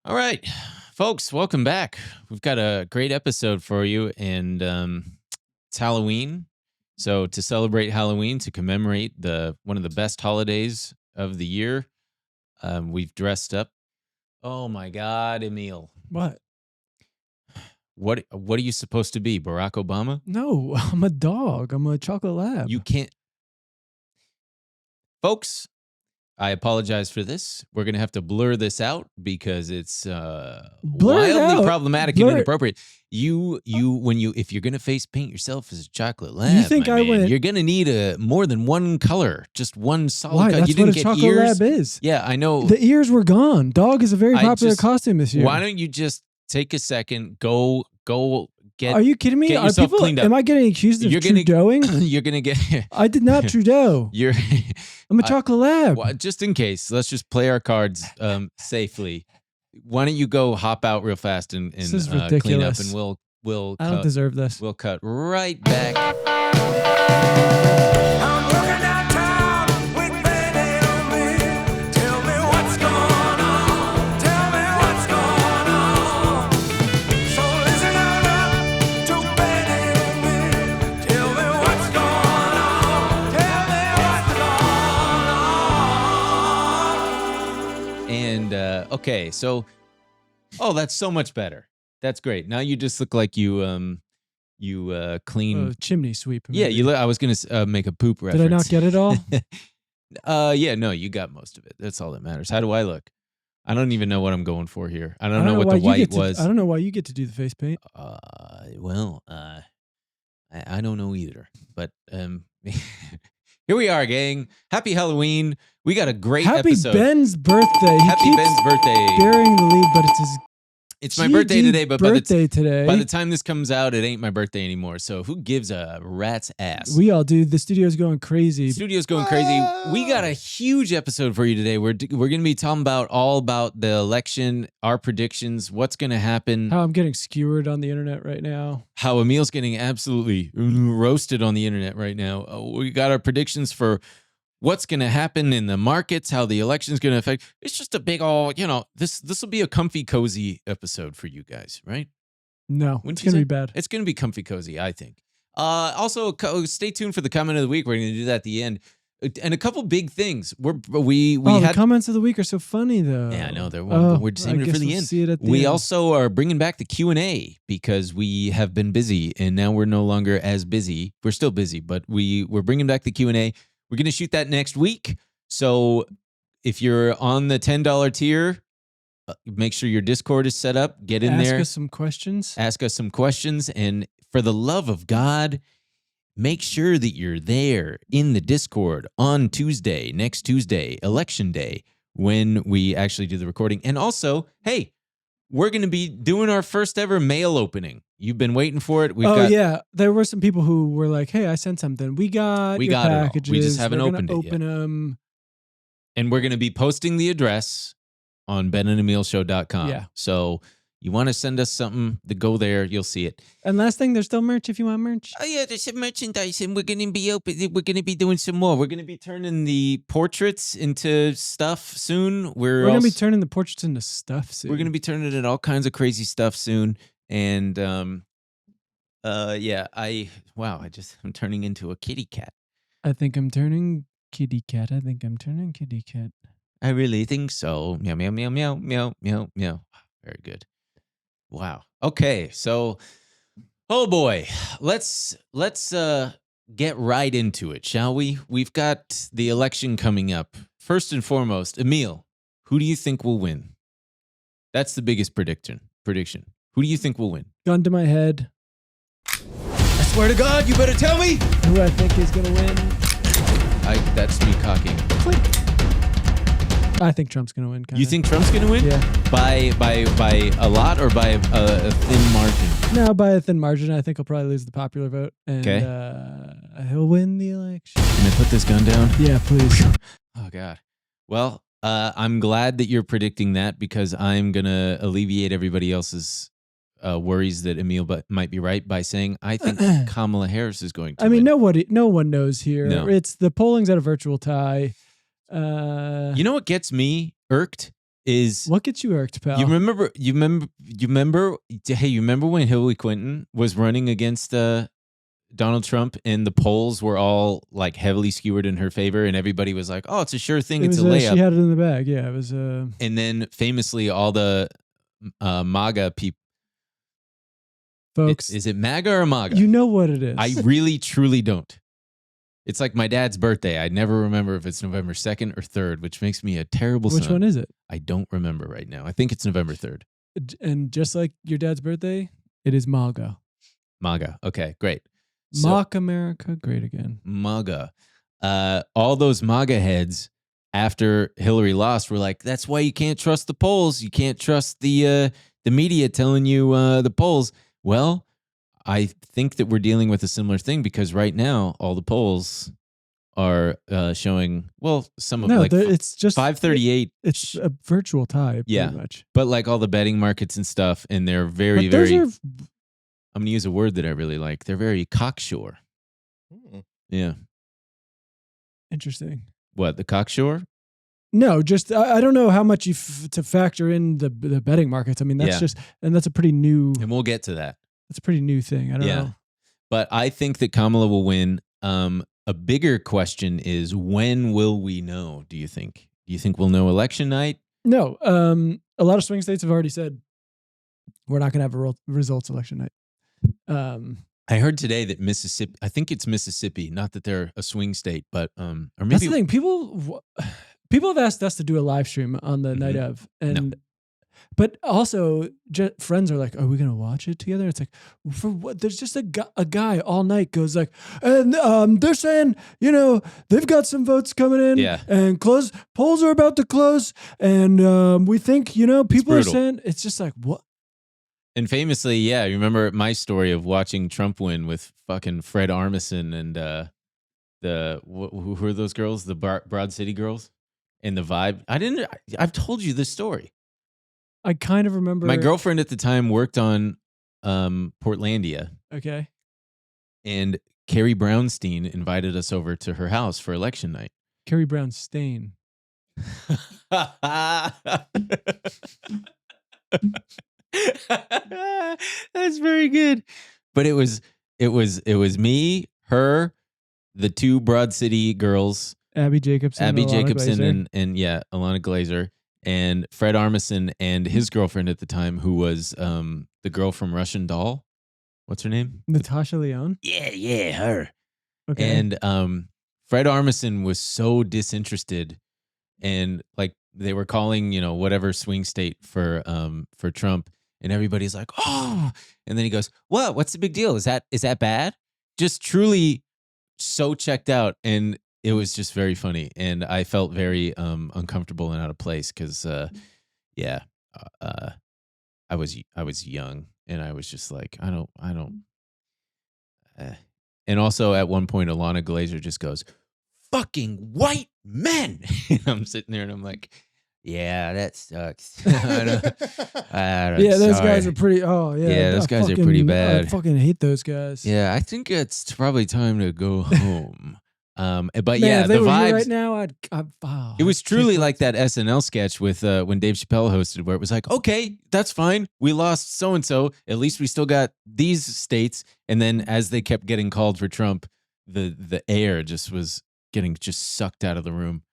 All right, folks, welcome back. We've got a great episode for you, and it's Halloween. So to celebrate Halloween, to commemorate one of the best holidays of the year, we've dressed up. Oh my God, Emil. What? What are you supposed to be, Barack Obama? No, I'm a dog. I'm a chocolate lab. You can't. Folks, I apologize for this. We're going to have to blur this out because it's wildly problematic and inappropriate. If you're going to face paint yourself as a chocolate lab, you think you're going to need more than one color, just one solid color. That's you didn't what a get chocolate ears. lab is. Yeah, I know. The ears were gone. Dog is a very popular costume this year. Why don't you just take a second, go get. Are you kidding me? Get yourself cleaned up. Am I getting accused of Trudeauing? You're gonna get. I did not Trudeau. I'm a chocolate lab. Well, just in case, let's just play our cards safely. Why don't you go hop out real fast and clean up, and we'll. I don't deserve this. We'll cut right back. Okay, so, that's so much better. That's great. Now you just look like you clean chimney sweep. Maybe. Yeah, I was gonna make a poop reference. Did I not get it all? Yeah, no, you got most of it. That's all that matters. How do I look? I don't even know what I'm going for here. I don't know what the white was. I don't know why you get to do the face paint. I don't know either. But here we are, gang. Happy Halloween. We got a great episode. Happy Ben's birthday. Happy Ben's birthday. Bearing the lead, but it's my birthday today, but by the time this comes out, it ain't my birthday anymore. So who gives a rat's ass? We all do. The studio's going crazy. We got a huge episode for you today. We're going to be talking all about the election, our predictions, what's going to happen. How I'm getting skewered on the internet right now. How Emil's getting absolutely roasted on the internet right now. We got our predictions for what's going to happen in the markets, how the election is going to affect. It's just a big this will be a comfy, cozy episode for you guys, right? No, it's going to be bad. It's going to be comfy, cozy, I think. Also, stay tuned for the comment of the week. We're going to do that at the end. And a couple big things. The comments of the week are so funny, though. Yeah, I know. They're but we're just saving it for the end. See it at the end. Also are bringing back the Q&A because we have been busy, and now we're no longer as busy. We're still busy, but we're bringing back the Q&A. We're going to shoot that next week. So if you're on the $10 tier, make sure your Discord is set up. Get in there. Ask us some questions. And for the love of God, make sure that you're there in the Discord on next Tuesday, Election Day, when we actually do the recording. And also, hey, we're going to be doing our first ever mail opening. You've been waiting for it. Yeah. There were some people who were like, hey, I sent something. We got packages. We just haven't opened it yet. Them. And we're going to be posting the address on benandemilshow.com. Yeah. So you want to send us something, go there. You'll see it. And last thing, there's still merch if you want merch. Oh, yeah, there's some merchandise, and we're going to be open. We're going to be doing some more. We're going to be turning the portraits into stuff soon. We're going to be turning the portraits into stuff soon. We're going to be turning it into all kinds of crazy stuff soon. And I'm turning into a kitty cat. I think I'm turning kitty cat. I really think so. Meow, meow, meow, meow, meow, meow, meow. Very good. Wow. Okay. So, oh boy, let's get right into it, shall we? We've got the election coming up. First and foremost, Emil, who do you think will win? That's the biggest prediction. Who do you think will win? Gun to my head. I swear to God, you better tell me who I think is going to win. That's me cocking. Click. I think Trump's going to win. You think Trump's going to win? Yeah. By a lot or by a thin margin? No, by a thin margin. I think he'll probably lose the popular vote. And he'll win the election. Can I put this gun down? Yeah, please. Oh, God. Well, I'm glad that you're predicting that because I'm going to alleviate everybody else's worries that Emil might be right by saying I think Kamala Harris is going to win. No one knows here. No. It's the polling's at a virtual tie. You know what gets me irked is What gets you irked, pal? you remember? Hey, you remember when Hillary Clinton was running against Donald Trump and the polls were all like heavily skewered in her favor, and everybody was like, "Oh, it's a sure thing. It's a layup." She had it in the bag. Yeah, it was. And then famously, all the MAGA people. Folks, Is it MAGA or MAGA? You know what it is. I really, truly don't. It's like my dad's birthday. I never remember if it's November 2nd or 3rd, which makes me a terrible son. Which one is it? I don't remember right now. I think it's November 3rd. And just like your dad's birthday, it is MAGA. MAGA. Okay, great. Mock America, great again. MAGA. All those MAGA heads after Hillary lost were like, that's why you can't trust the polls. You can't trust the media telling you the polls. Well, I think that we're dealing with a similar thing because right now all the polls are showing, well, some of it's just 538. It's a virtual tie, pretty much. But like all the betting markets and stuff, and they're very, very. I'm going to use a word that I really like. They're very cocksure. Yeah. Interesting. What, the cocksure? No, just I don't know how much to factor in the betting markets. I mean, that's that's a pretty new. And we'll get to that. That's a pretty new thing. I don't know. But I think that Kamala will win. A bigger question is, when will we know, do you think? Do you think we'll know election night? No. A lot of swing states have already said we're not going to have results election night. I heard today that Mississippi, I think it's Mississippi, not that they're a swing state, but or maybe that's the thing. People have asked us to do a live stream on the night of, and but also friends are like, "Are we gonna watch it together?" It's like, for what? There's just a guy all night goes like, and they're saying, they've got some votes coming in, and polls are about to close, and we think, people are saying, it's just like, what? And famously, you remember my story of watching Trump win with fucking Fred Armisen and who are those girls? The Broad City girls. And the vibe. I've told you this story. I kind of remember. My girlfriend at the time worked on Portlandia. Okay. And Carrie Brownstein invited us over to her house for election night. Carrie Brownstein. That's very good. But it was me, her, the two Broad City girls. Abby Jacobson and Alana Glazer, and Fred Armisen and his girlfriend at the time, who was the girl from Russian Doll. What's her name? Natasha Lyonne? Yeah, her. Okay. And Fred Armisen was so disinterested, and like they were calling, whatever swing state for Trump, and everybody's like, "Oh," and then he goes, "What? What's the big deal? Is that bad?" Just truly so checked out, and it was just very funny, and I felt very uncomfortable and out of place because, I was young, and I was just like, I don't. And also at one point, Alana Glazer just goes, "Fucking white men," and I'm sitting there, and I'm like, "Yeah, that sucks." Those guys are pretty. Oh yeah, yeah, those guys are pretty bad. I fucking hate those guys. Yeah, I think it's probably time to go home. But Man, if they the were here vibes right now, it was truly like that SNL sketch with when Dave Chappelle hosted, where it was like, okay, that's fine. We lost so and so. At least we still got these states. And then as they kept getting called for Trump, the air just was getting sucked out of the room.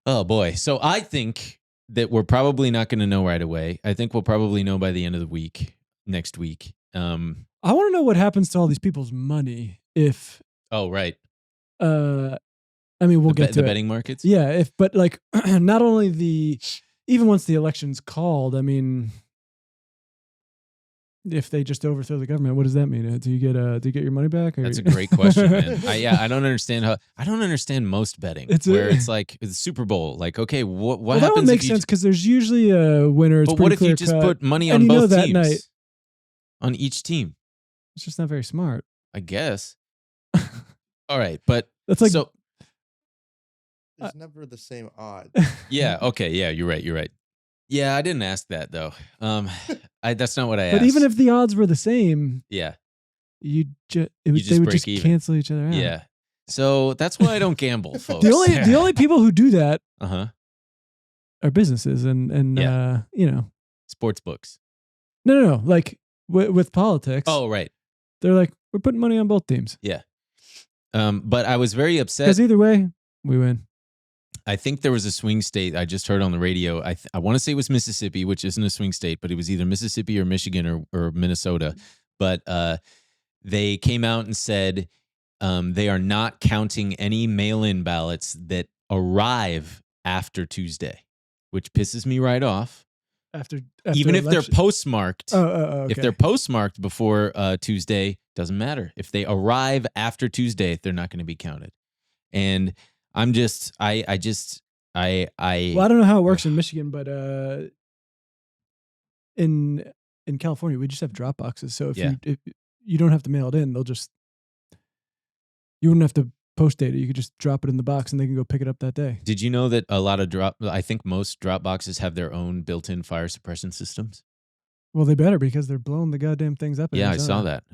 Oh boy. So I think that we're probably not going to know right away. I think we'll probably know by the end of the week, next week. I want to know what happens to all these people's money if. Oh, right. I mean, we'll get to the betting markets. Yeah, but like, not only even once the election's called, I mean, if they just overthrow the government, what does that mean? Do you get your money back? Or? That's a great question, man. I don't understand I don't understand most betting. It's like the Super Bowl. Like, okay, what happens? That would make sense because there's usually a winner. But what if you just put money on both teams? Night, on each team. It's just not very smart, I guess. All right, but that's like so. It's never the same odds. Yeah. Okay. Yeah. You're right. Yeah, I didn't ask that though. That's not what I asked. But even if the odds were the same, yeah, they would just cancel each other out. Yeah. So that's why I don't gamble, folks. The only people who do that, are businesses and Yeah. you know, Sports books. no, like with politics. Oh, right. They're like, we're putting money on both teams Yeah. But I was very upset. because either way, we win. I think there was a swing state I just heard on the radio. I want to say it was Mississippi, which isn't a swing state, but it was either Mississippi or Michigan or Minnesota. But they came out and said they are not counting any mail-in ballots that arrive after Tuesday, which pisses me right off. After Even if they're election. postmarked, okay. if they're postmarked before Tuesday, doesn't matter. If they arrive after Tuesday, they're not going to be counted. And I'm just, I Well, I don't know how it works in Michigan, but in California, we just have drop boxes. So if you don't have to mail it in, you wouldn't have to post date it. You could just drop it in the box and they can go pick it up that day. Did you know that I think most drop boxes have their own built-in fire suppression systems? Well, they better because they're blowing the goddamn things up. Yeah, I saw that.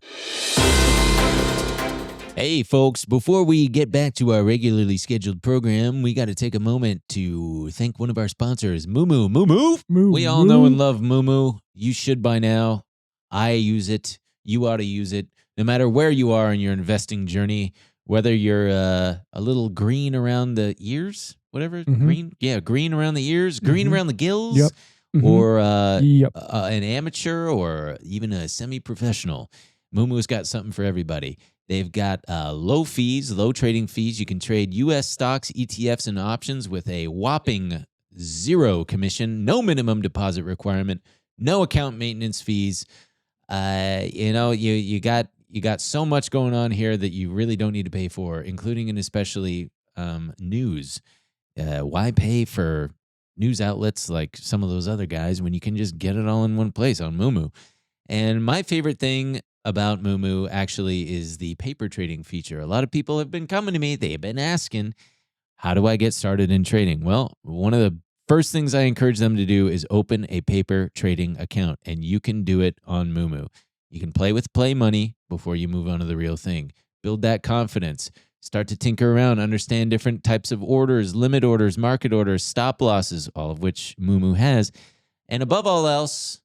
Hey, folks, before we get back to our regularly scheduled program, we got to take a moment to thank one of our sponsors, MooMoo. MooMoo? We all know and love MooMoo. You should by now. I use it. You ought to use it. No matter where you are in your investing journey, whether you're a little green around the ears, whatever, green around the ears, green around the gills, Yep. or an amateur or even a semi-professional, MooMoo's got something for everybody. They've got low trading fees. You can trade U.S. stocks, ETFs, and options with a whopping 0 commission, no minimum deposit requirement, no account maintenance fees. You got so much going on here that you really don't need to pay for, including and especially news. Why pay for news outlets like some of those other guys when you can just get it all in one place on MooMoo? And my favorite thing about MooMoo actually is the paper trading feature. A lot of people have been coming to me. They've been asking, how do I get started in trading? Well, one of the first things I encourage them to do is open a paper trading account, and you can do it on MooMoo. You can play with play money before you move on to the real thing. Build that confidence. Start to tinker around, understand different types of orders, limit orders, market orders, stop losses, all of which MooMoo has. And above all else,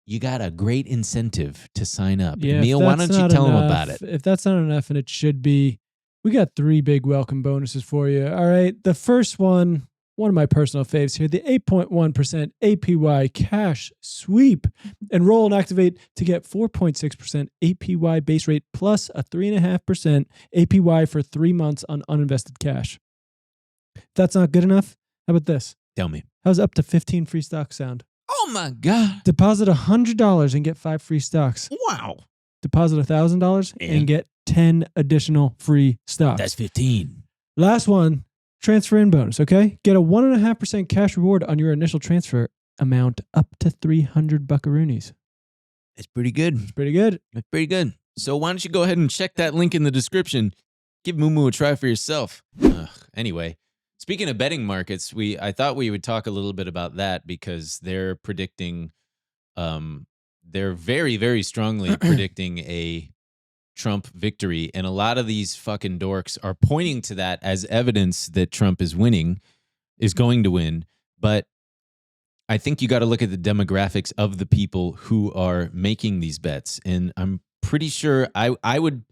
you got a great incentive to sign up. Yeah, Neil, why don't you tell them about it? If that's not enough, and it should be, we got 3 big welcome bonuses for you. All right. The first one of my personal faves here, the 8.1% APY cash sweep. Enroll and activate to get 4.6% APY base rate plus a 3.5% APY for 3 months on uninvested cash. If that's not good enough, how about this? Tell me. How's up to 15 free stocks sound? Oh, my God. Deposit $100 and get 5 free stocks. Wow. Deposit $1,000 and get 10 additional free stocks. That's 15. Last one, transfer in bonus, okay? Get a 1.5% cash reward on your initial transfer amount up to 300 buckaroonies. That's pretty good. It's pretty good. That's pretty good. So why don't you go ahead and check that link in the description. Give MooMoo a try for yourself. Anyway, speaking of betting markets, I thought we would talk a little bit about that because they're predicting, they're very, very strongly predicting a Trump victory. And a lot of these fucking dorks are pointing to that as evidence that Trump is going to win. But I think you got to look at the demographics of the people who are making these bets. And I'm pretty sure I would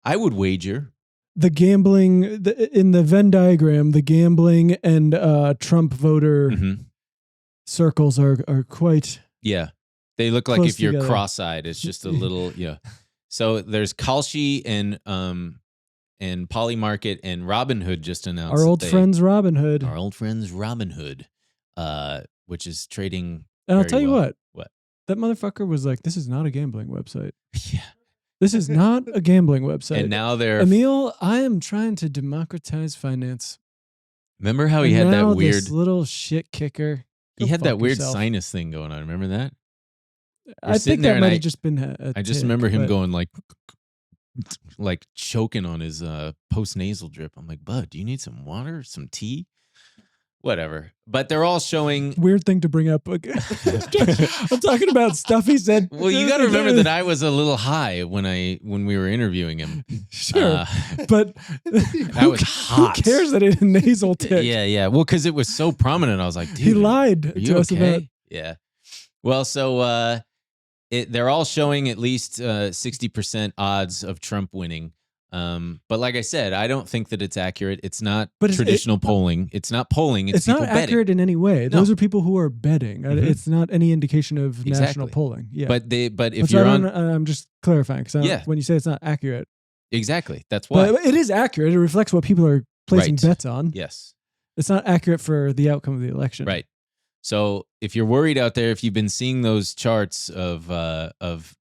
wager. The gambling, in the Venn diagram, the gambling and Trump voter circles are quite... Yeah. They look like if you're together. cross-eyed, it's just a little, yeah. So there's Kalshi and Polymarket and Robinhood just announced. Our old friends Robinhood. Our old friends Robinhood, which is trading. And I'll tell you what. That motherfucker was like, this is not a gambling website. Yeah. This is not a gambling website. And now they're... Emil, I am trying to democratize finance. Remember how he had that weird... this little shit kicker. He had that weird sinus thing going on. Remember that? I think that might have just been I just remember him going like choking on his post-nasal drip. I'm like, bud, do you need some water, some tea? whatever. But they're all showing. Weird thing to bring up. I'm talking about stuff he said. Well, you got to remember that I was a little high when we were interviewing him. Sure, but I was hot. Who cares that it nasal tick? Yeah. Well, because it was so prominent, I was like, dude, he lied are you to us okay? about. Yeah. Well, so they're all showing at least 60% odds of Trump winning. But like I said, I don't think that it's accurate. It's not traditional polling. It's not polling. It's people not betting. accurate in any way. No. Those are people who are betting. Mhm. It's not any indication of national Exactly. polling. Yeah, But if Which you're I'm just clarifying because Yeah. when you say it's not accurate, exactly, that's why. but it is accurate. It reflects what people are placing Right. bets on. Yes. It's not accurate for the outcome of the election. Right. So if you're worried out there, if you've been seeing those charts of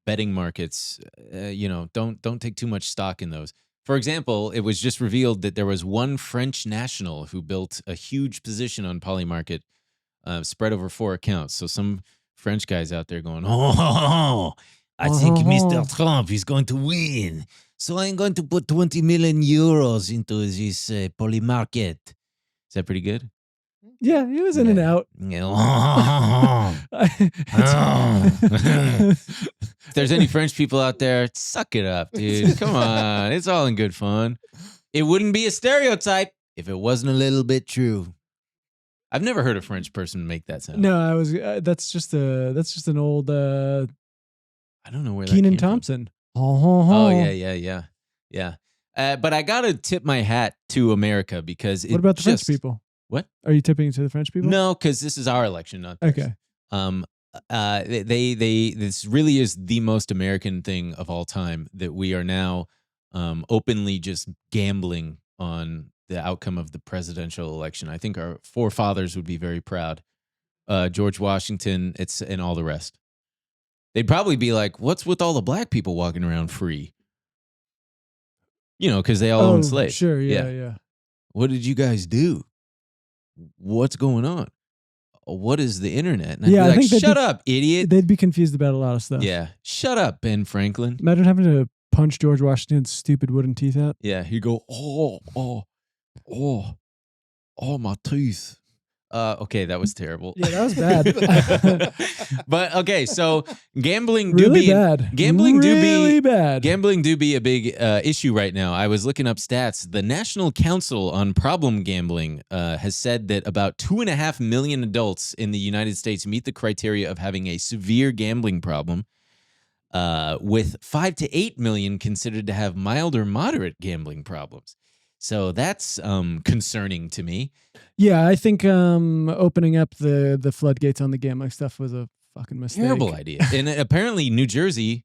betting markets, don't take too much stock in those. For example, it was just revealed that there was one French national who built a huge position on Polymarket, spread over 4 accounts. So some French guys out there going, I think Mr. Trump is going to win. So I'm going to put 20 million euros into this Polymarket. Is that pretty good? Yeah, he was in and out. If there's any French people out there, suck it up, dude. Come on. It's all in good fun. It wouldn't be a stereotype if it wasn't a little bit true. I've never heard a French person make that sound. No, I was. That's just an old I don't know where that Keenan came from. Thompson. Oh, yeah. But I got to tip my hat to America because What about the French people? What? Are you tipping to the French people? No, because this is our election, not theirs. Okay. This really is the most American thing of all time that we are now openly just gambling on the outcome of the presidential election. I think our forefathers would be very proud. George Washington, and all the rest. They'd probably be like, "What's with all the black people walking around free?" Because they all own slaves. Sure, yeah. What did you guys do? What's going on? What is the internet? And I'd Yeah, be I like, think shut up, idiot. They'd be confused about a lot of stuff. Yeah. Shut up, Ben Franklin. Imagine having to punch George Washington's stupid wooden teeth out. Yeah. He'd go, my teeth. Okay, that was terrible. Yeah, that was bad. But okay, so gambling really bad. Gambling really bad. Gambling do be a big issue right now. I was looking up stats. The National Council on Problem Gambling has said that about 2.5 million adults in the United States meet the criteria of having a severe gambling problem, with 5 to 8 million considered to have mild or moderate gambling problems. So that's concerning to me. Yeah, I think opening up the floodgates on the gambling stuff was a fucking mistake. Terrible idea. And apparently New Jersey,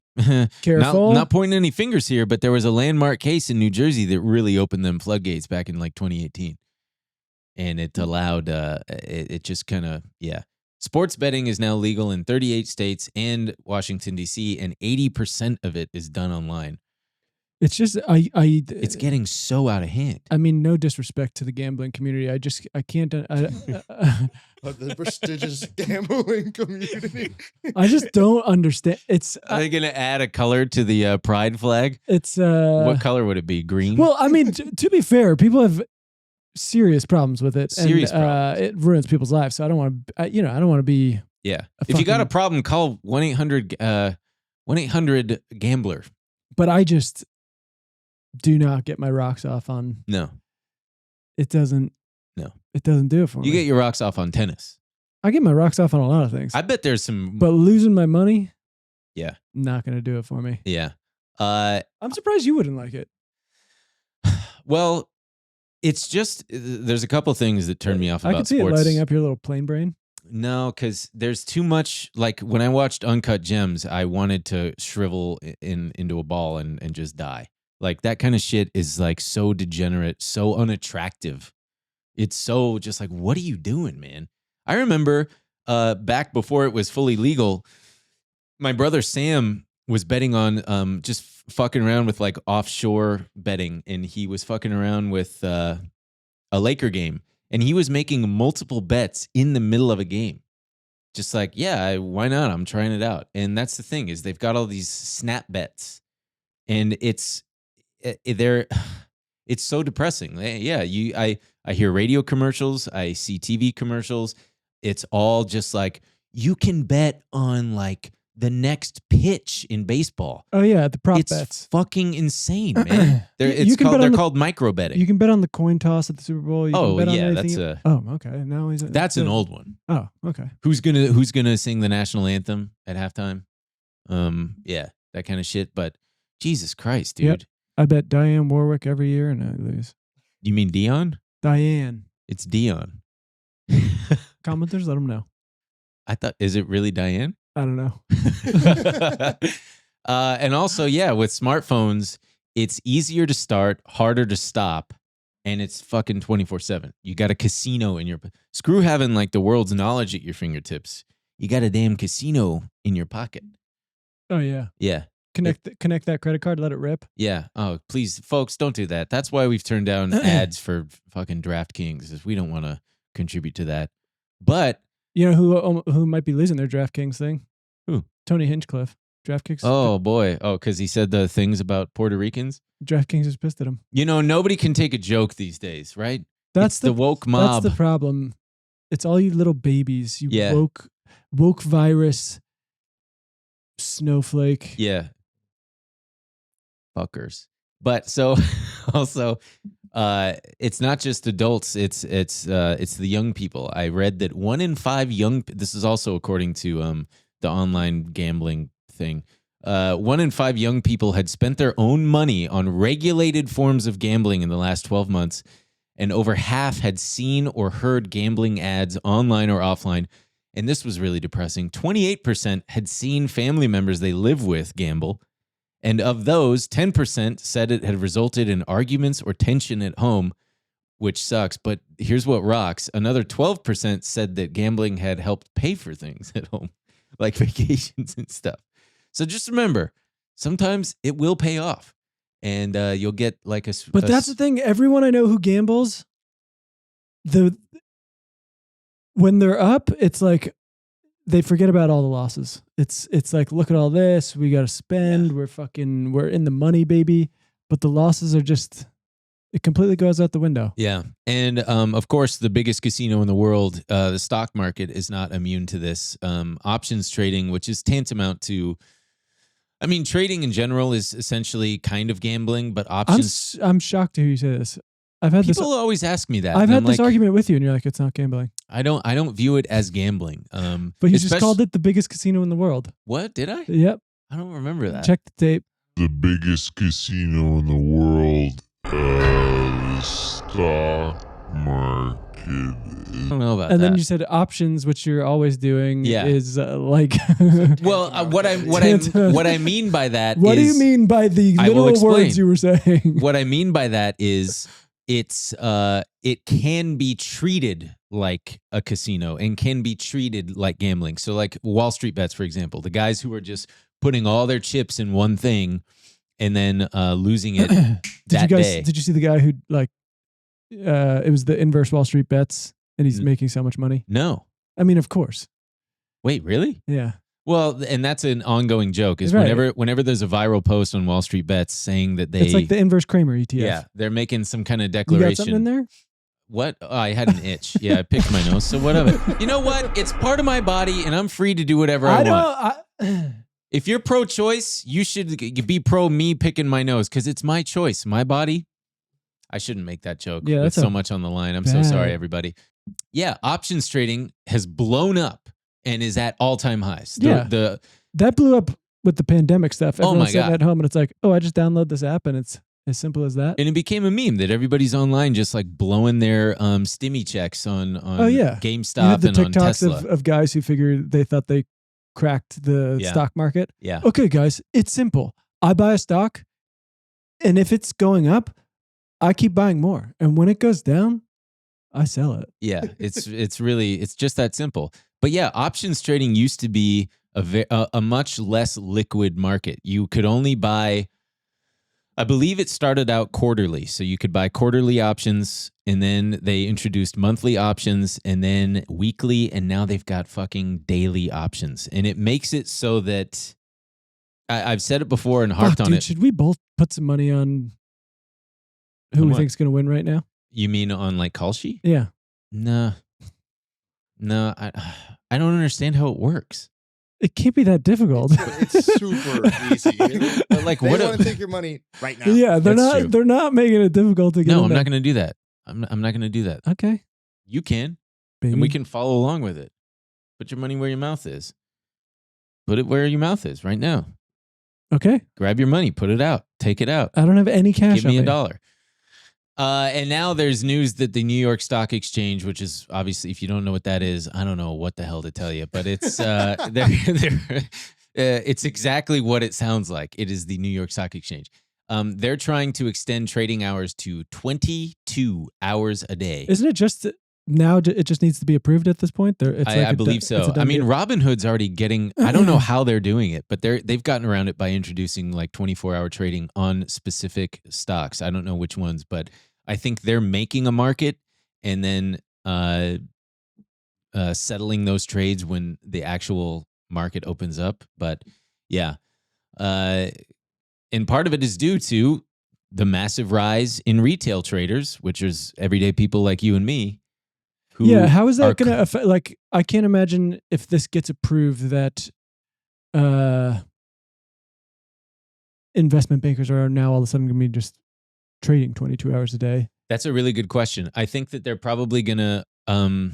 Careful. not pointing any fingers here, but there was a landmark case in New Jersey that really opened them floodgates back in like 2018. And it allowed, it just kind of, yeah. Sports betting is now legal in 38 states and Washington, D.C., and 80% of it is done online. It's just It's getting so out of hand. I mean, no disrespect to the gambling community. I can't. The prestigious gambling community. I just don't understand. Are they going to add a color to the pride flag? It's What color would it be? Green? Well, I mean, to be fair, people have serious problems with it. Serious and, problems. It ruins people's lives. So I don't want to. I don't want to be. Yeah. If you got a problem, call 1-800-GAMBLER. But I just do not get my rocks off on. No. It doesn't. No. It doesn't do it for me. You get your rocks off on tennis. I get my rocks off on a lot of things. I bet there's some. But losing my money. Yeah. Not going to do it for me. Yeah. I'm surprised you wouldn't like it. Well, it's just there's a couple things that turn me off about I can see sports. it lighting up your little plain brain. No, because there's too much. Like when I watched Uncut Gems, I wanted to shrivel into a ball and just die. Like that kind of shit is like so degenerate, so unattractive. It's so just like, what are you doing, man? I remember back before it was fully legal, my brother Sam was betting on just fucking around with like offshore betting, and he was fucking around with a Laker game, and he was making multiple bets in the middle of a game. Just like, yeah, why not? I'm trying it out. And that's the thing is they've got all these snap bets, and it's so depressing. Yeah, I I hear radio commercials. I see TV commercials. It's all just like, you can bet on like the next pitch in baseball. Oh yeah, the prop It's bets. fucking insane, man. You can bet on They're the- called micro betting. You can bet on the coin toss at the Super Bowl. You Oh, can bet yeah, on that's anything. a- Oh, okay. Now he's. That's an old one. Oh, okay. Who's gonna sing the national anthem at halftime? Yeah, that kind of shit. But Jesus Christ, dude. Yep. I bet Diane Warwick every year and I lose. You mean Dion? Diane. It's Dion. Commenters, let them know. I thought, is it really Diane? I don't know. And also, yeah, with smartphones, it's easier to start, harder to stop, and it's fucking 24/7. You got a casino in your screw having like the world's knowledge at your fingertips. You got a damn casino in your pocket. Oh yeah. Yeah. Connect that credit card, let it rip. Yeah. Oh, please, folks, don't do that. That's why we've turned down ads for fucking DraftKings, is we don't want to contribute to that. But You know who might be losing their DraftKings thing? Who? Tony Hinchcliffe. DraftKings. oh boy, because he said the things about Puerto Ricans. DraftKings is pissed at him. You know, nobody can take a joke these days, right? That's It's the woke mob. That's the problem. It's all you little babies. You Yeah. woke virus snowflake. Yeah. Fuckers. But so also it's not just adults, it's the young people. I read that 1 in 5 young, this is also according to the online gambling thing. 1 in 5 young people had spent their own money on regulated forms of gambling in the last 12 months, and over half had seen or heard gambling ads online or offline. And this was really depressing. 28% had seen family members they live with gamble. And of those, 10% said it had resulted in arguments or tension at home, which sucks. But here's what rocks. Another 12% said that gambling had helped pay for things at home, like vacations and stuff. So just remember, sometimes it will pay off. And you'll get like a... But that's the thing. Everyone I know who gambles, when they're up, it's like they forget about all the losses. It's like, look at all this. We got to spend. Yeah. We're in the money, baby. But the losses are just, it completely goes out the window. Yeah. And of course, the biggest casino in the world, the stock market, is not immune to this. Options trading, which is tantamount to, I mean, trading in general is essentially kind of gambling, but options. I'm shocked to hear you say this. I've had People always ask me that. I've and had I'm this like, argument with you, and you're like, it's not gambling. I don't view it as gambling. But you just called it the biggest casino in the world. What did I? Yep. I don't remember that. Check the tape. The biggest casino in the world, the stock market. I don't know about And that. then you said options, which you're always doing. Yeah. Is like. Well, what I mean by that What do is, you mean by the I will literal words explain. you were saying? What I mean by that is it can be treated like a casino and can be treated like gambling. So like Wall Street Bets, for example, the guys who are just putting all their chips in one thing and then losing it day. Did you see the guy who like it was the inverse Wall Street Bets and he's making so much money? No. I mean, of course. Wait, really? Yeah. Well, and that's an ongoing joke is Right. whenever there's a viral post on Wall Street Bets saying that they It's like the inverse Kramer ETF. yeah, they're making some kind of You got declaration. something in there? What? Oh, I had an itch. Yeah, I picked my nose. So whatever. You know what? It's part of my body, and I'm free to do whatever I want. If you're pro-choice, you should be pro me picking my nose because it's my choice, my body. I shouldn't make that joke Yeah, with that's so much on the line. I'm so bad- sorry, everybody. Yeah, options trading has blown up and is at all-time highs. Yeah. That blew up with the pandemic stuff. Oh Everyone's my sitting God. at home and it's like, oh, I just download this app and it's as simple as that. And it became a meme that everybody's online just like blowing their stimmy checks on Oh, yeah. You GameStop had the and on TikToks Tesla. of guys who figured they thought they cracked the Yeah. stock market. Yeah. Okay, guys, it's simple. I buy a stock, and if it's going up, I keep buying more. And when it goes down, I sell it. Yeah, it's just that simple. But yeah, options trading used to be a much less liquid market. You could only buy, I believe it started out quarterly. So you could buy quarterly options, and then they introduced monthly options, and then weekly, and now they've got fucking daily options. And it makes it so that I've said it before and harped Fuck, on dude, it. should we both put some money on who On we what? think's going to win right now? You mean on like Kalshi? Yeah. No, I don't understand how it works. It can't be that difficult. It's super easy. But like, They what? want to take your money right now. Yeah, they're That's not. true. They're not making it difficult to get. No, in I'm there. not going to do that. I'm not going to do that. Okay, You can, baby. and we can follow along with it. Put your money where your mouth is. Put it where your mouth is right now. Okay, Grab your money, put it out, take it out. I don't have any cash. Give me on $1. And now there's news that the New York Stock Exchange, which is obviously, if you don't know what that is, I don't know what the hell to tell you, but it's it's exactly what it sounds like. It is the New York Stock Exchange. They're trying to extend trading hours to 22 hours a day. Isn't it just now? It just needs to be approved at this point. I believe so. I mean, Robinhood's already getting. I don't know how they're doing it, but they've gotten around it by introducing like 24-hour trading on specific stocks. I don't know which ones, but I think they're making a market and then settling those trades when the actual market opens up. But yeah, and part of it is due to the massive rise in retail traders, which is everyday people like you and me. Yeah, how is that going to affect? Like, I can't imagine if this gets approved that investment bankers are now all of a sudden going to be just trading 22 hours a day. That's a really good question. I think that they're probably gonna they'll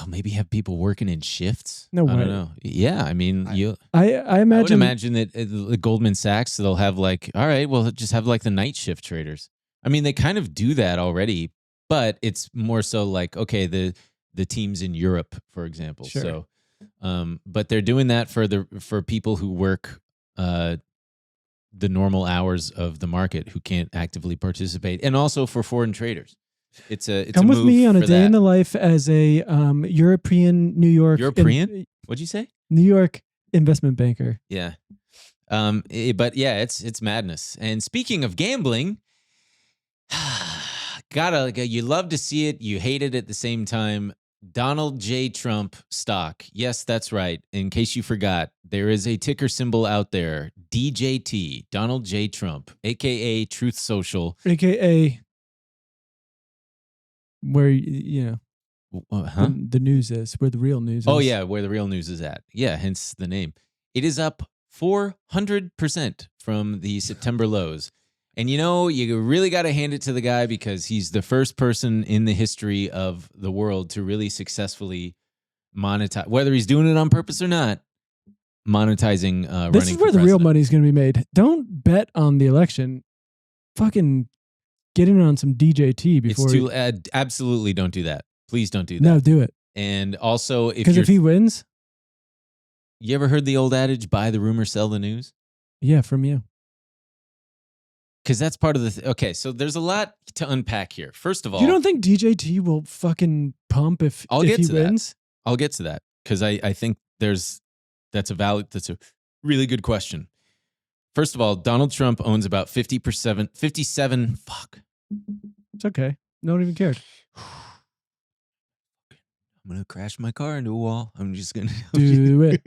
maybe have people working in shifts. No way. I don't know. Yeah, I mean, I I would imagine imagine that the Goldman Sachs, they'll have like, all right, well, just have like the night shift traders. I mean, they kind of do that already, but it's more so like, okay, the teams in Europe, for example. Sure. So, but they're doing that for people who work the normal hours of the market who can't actively participate, and also for foreign traders. It's come a with move me on a for day that. in the life as a European New York What'd you say? New York investment banker. Yeah. But yeah, it's madness. And speaking of gambling, you love to see it, you hate it at the same time. Donald J. Trump stock. Yes, that's right. In case you forgot, there is a ticker symbol out there, DJT, Donald J. Trump, aka Truth Social, AKA where the news is, where the real news is. Oh yeah, where the real news is at. Yeah, hence the name. It is up 400% from the September lows. And you really got to hand it to the guy because he's the first person in the history of the world to really successfully monetize, whether he's doing it on purpose or not, monetizing running This is where the real money is going to be made. Don't bet on the election. Fucking get in on some DJT before. Absolutely don't do that. Please don't do that. No, do it. And also, because if he wins, you ever heard the old adage, buy the rumor, sell the news? Yeah, from you. Because that's part of the okay, so there's a lot to unpack here. First of all, you don't think DJT will fucking pump if he wins? I'll get to that because I think that's a really good question. First of all, Donald Trump owns about 57. Fuck. It's okay. No one even cared. I'm gonna crash my car into a wall. I'm just gonna do it.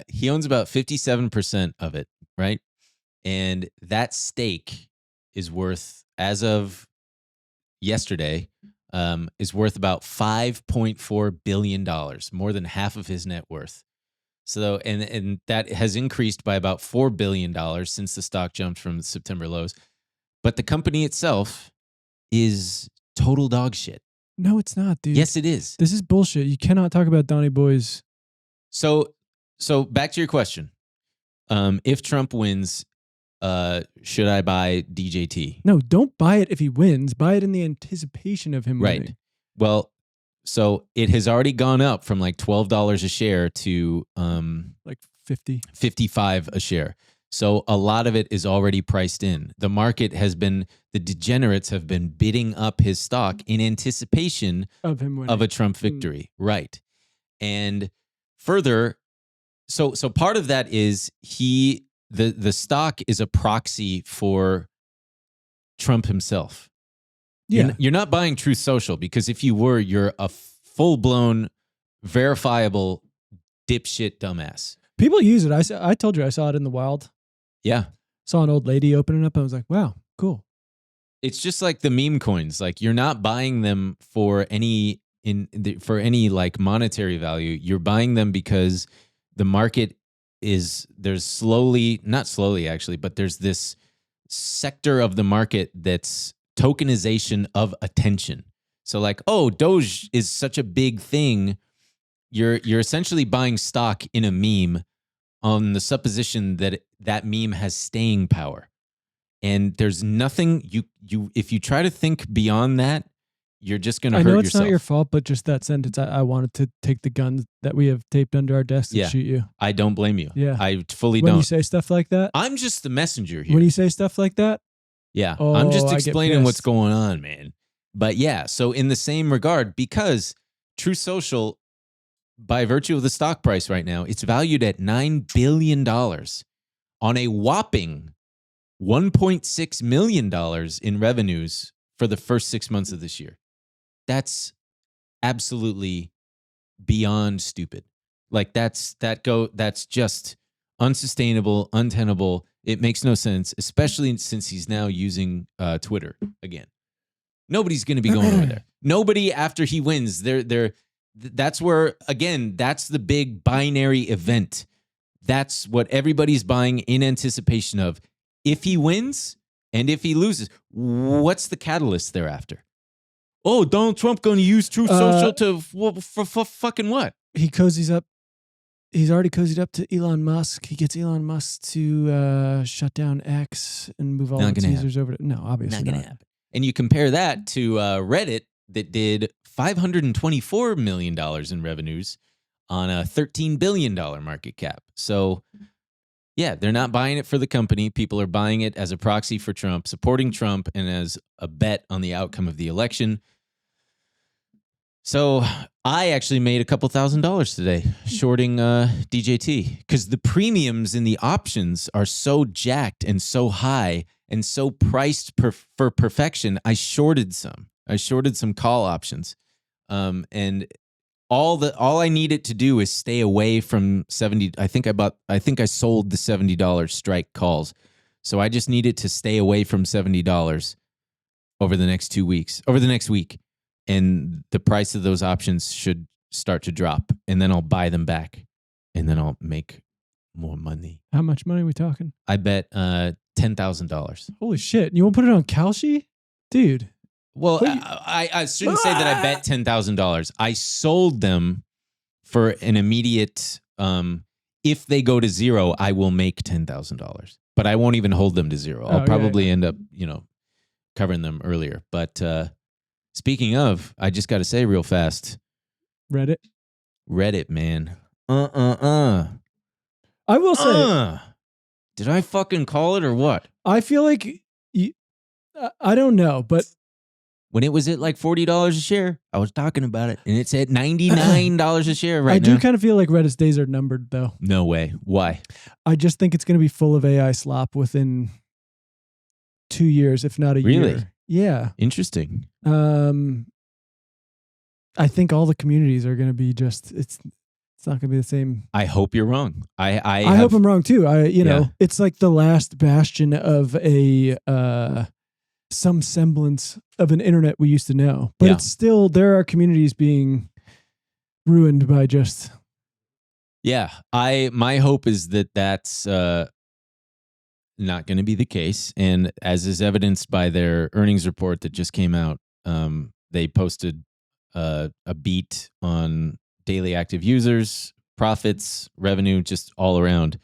He owns about 57% of it, right? And that stake is worth, as of yesterday, is worth about $5.4 billion, more than half of his net worth. So, and that has increased by about $4 billion since the stock jumped from September lows. But the company itself is total dog shit. No, it's not, dude. Yes, it is. This is bullshit. You cannot talk about Donnie Boy's. So back to your question. If Trump wins, should I buy DJT? No, don't buy it if he wins. Buy it in the anticipation of him winning. Right. Well, so it has already gone up from like $12 a share to like 55 a share. So a lot of it is already priced in. The market the degenerates have been bidding up his stock in anticipation of him winning. Of a Trump victory. Right. And further, so part of that is the stock is a proxy for Trump himself. Yeah. You're not buying Truth Social because if you were, you're a full-blown, verifiable dipshit dumbass. People use it. I told you I saw it in the wild. Yeah. Saw an old lady opening up. I was like, wow, cool. It's just like the meme coins. Like you're not buying them for any like monetary value. You're buying them because the market there's not slowly actually, but there's this sector of the market that's tokenization of attention. So like, oh, Doge is such a big thing. You're essentially buying stock in a meme on the supposition that that meme has staying power. And there's nothing if you try to think beyond that, you're just going to hurt yourself. I know it's not your fault, but just that sentence, I wanted to take the gun that we have taped under our desk and shoot you. I don't blame you. Yeah. I fully when don't. you say stuff like that? I'm just the messenger here. When you say stuff like that? Yeah. Oh, I'm just I get explaining what's pissed. going on, man. But yeah, so in the same regard, because True Social, by virtue of the stock price right now, it's valued at $9 billion on a whopping $1.6 million in revenues for the first 6 months of this year. That's absolutely beyond stupid. Like that's just unsustainable, untenable. It makes no sense, especially since he's now using Twitter again. Nobody's going to be going over there. Nobody after he wins. That's where, again, that's the big binary event. That's what everybody's buying in anticipation of. If he wins and if he loses, what's the catalyst thereafter? Oh, Donald Trump going to use True Social for fucking what? He cozies up. He's already cozied up to Elon Musk. He gets Elon Musk to shut down X and move all its users over to. No, obviously not going to happen. And you compare that to Reddit that did $524 million in revenues on a $13 billion market cap. So, yeah, they're not buying it for the company. People are buying it as a proxy for Trump, supporting Trump, and as a bet on the outcome of the election. So I actually made a couple $1,000s today shorting DJT because the premiums in the options are so jacked and so high and so priced for perfection. I shorted some call options, and all I needed to do is stay away from 70. I think I sold the $70 strike calls, so I just needed to stay away from $70 over the next 2 weeks, over the next week. And the price of those options should start to drop, and then I'll buy them back, and then I'll make more money. How much money are we talking? I bet $10,000. Holy shit! You won't put it on Kalshi, dude? Well, I shouldn't say that I bet $10,000. I sold them for an immediate. If they go to zero, I will make $10,000, but I won't even hold them to zero. I'll probably end up, covering them earlier, but. Speaking of, I just got to say real fast. Reddit, man. I will say. Did I fucking call it or what? I feel like, I don't know, but. When it was at like $40 a share, I was talking about it. And it's at $99 a share right now. I do kind of feel like Reddit's days are numbered, though. No way. Why? I just think it's going to be full of AI slop within 2 years, if not a year. Really? Yeah. Interesting. I think all the communities are going to be it's not going to be the same. I hope you're wrong. I hope I'm wrong too. It's like the last bastion of some semblance of an internet we used to know, but it's still, there are communities being ruined by just. Yeah. My hope is that's, not going to be the case. And as is evidenced by their earnings report that just came out, they posted a beat on daily active users, profits, revenue, just all around.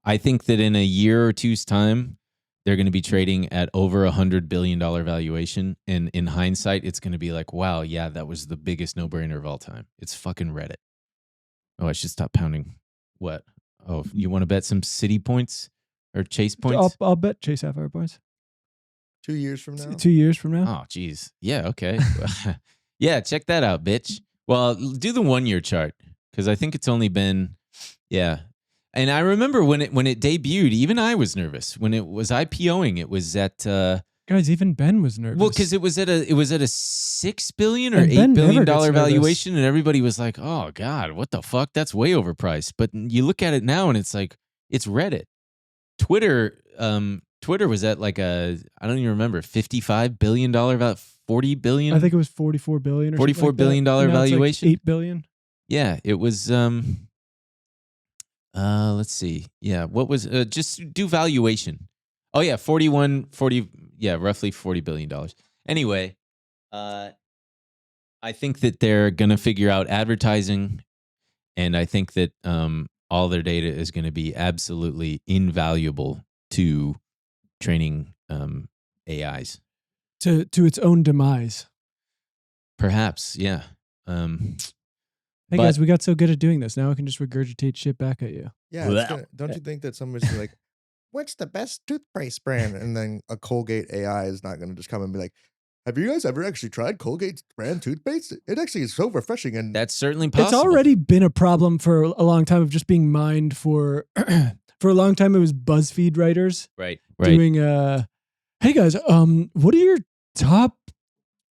I think that in a year or two's time, they're going to be trading at over $100 billion valuation. And in hindsight, it's going to be like, wow, yeah, that was the biggest no-brainer of all time. It's fucking Reddit. Oh, I should stop pounding. What? Oh, you want to bet some city points? Or Chase points? I'll bet Chase Sapphire points. 2 years from now? 2 years from now? Oh, geez. Yeah, okay. Yeah, check that out, bitch. Well, do the 1 year chart, because I think it's only been, yeah. And I remember when it debuted, even I was nervous. When it was IPOing, it was at... Guys, even Ben was nervous. Well, because it was at a $6 billion or $8 billion valuation, and everybody was like, oh, God, what the fuck? That's way overpriced. But you look at it now, and it's like, it's Reddit. Twitter, Twitter was at like I don't even remember, $55 billion, about 40 billion. I think it was 44 billion or $44 billion valuation. Like $8 billion. Yeah, it was. Let's see. Yeah, what was just do valuation? Oh yeah, 40. Yeah, roughly $40 billion. Anyway, I think that they're gonna figure out advertising, and I think that all their data is going to be absolutely invaluable to training AIs. To its own demise. Perhaps, yeah. Hey guys, we got so good at doing this. Now I can just regurgitate shit back at you. Yeah, don't you think that somebody's like, what's the best toothpaste brand? And then a Colgate AI is not going to just come and be like, have you guys ever actually tried Colgate's brand toothpaste? It actually is so refreshing. And that's certainly possible. It's already been a problem for a long time of just being mined for for a long time. It was BuzzFeed writers right doing hey guys, what are your top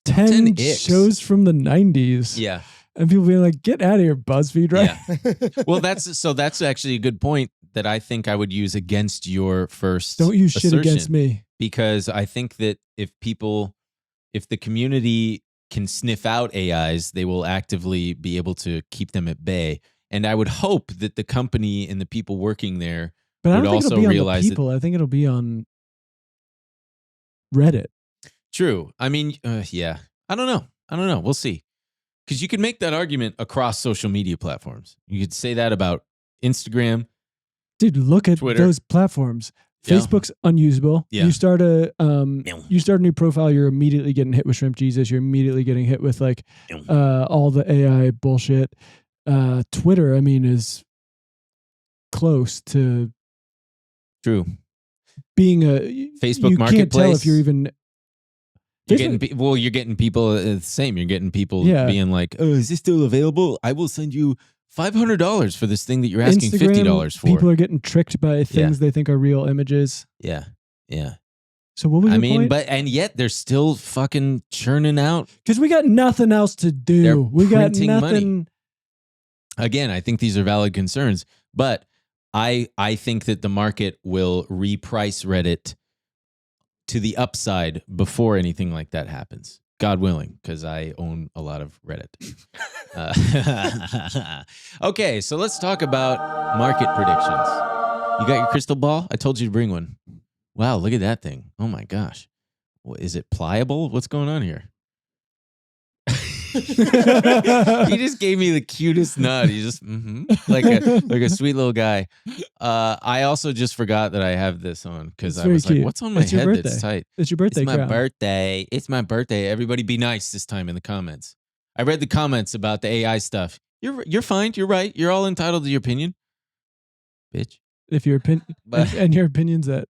10 shows from the 90s? Yeah. And people being like, get out of here, BuzzFeed, right? Yeah. Well, that's actually a good point that I think I would use against your first Don't use shit against me. Because I think that if the community can sniff out AIs, they will actively be able to keep them at bay. And I would hope that the company and the people working there but I would don't think also it'll be realize on the people. I think it'll be on Reddit. True. I mean, yeah. I don't know. We'll see. Because you can make that argument across social media platforms. You could say that about Instagram. Dude, look at Twitter. those platforms. Yeah. Facebook's unusable. Yeah. You start a new profile, you're immediately getting hit with Shrimp Jesus. You're immediately getting hit with like all the AI bullshit. Twitter, I mean, is close to True. being a Facebook you Marketplace. Can't tell if you're even. You're getting people the same. You're getting people being like, "Oh, is this still available? I will send you $500 for this thing that you're asking $50 for." People are getting tricked by things they think are real images. Yeah, yeah. So what was your point? And yet they're still fucking churning out because we got nothing else to do. They're we got printing nothing. Money. Again, I think these are valid concerns, but I think that the market will reprice Reddit to the upside before anything like that happens. God willing, because I own a lot of Reddit. Okay, so let's talk about market predictions. You got your crystal ball? I told you to bring one. Wow, look at that thing. Oh my gosh. Is it pliable? What's going on here? He just gave me the cutest nod. He just like a sweet little guy. I also just forgot that I have this on because I was like, "What's on my head that's tight?" It's your birthday. It's my crown. birthday. It's my birthday. Everybody, be nice this time in the comments. I read the comments about the AI stuff. You're fine. You're right. You're all entitled to your opinion, bitch. If your opinion and your opinions that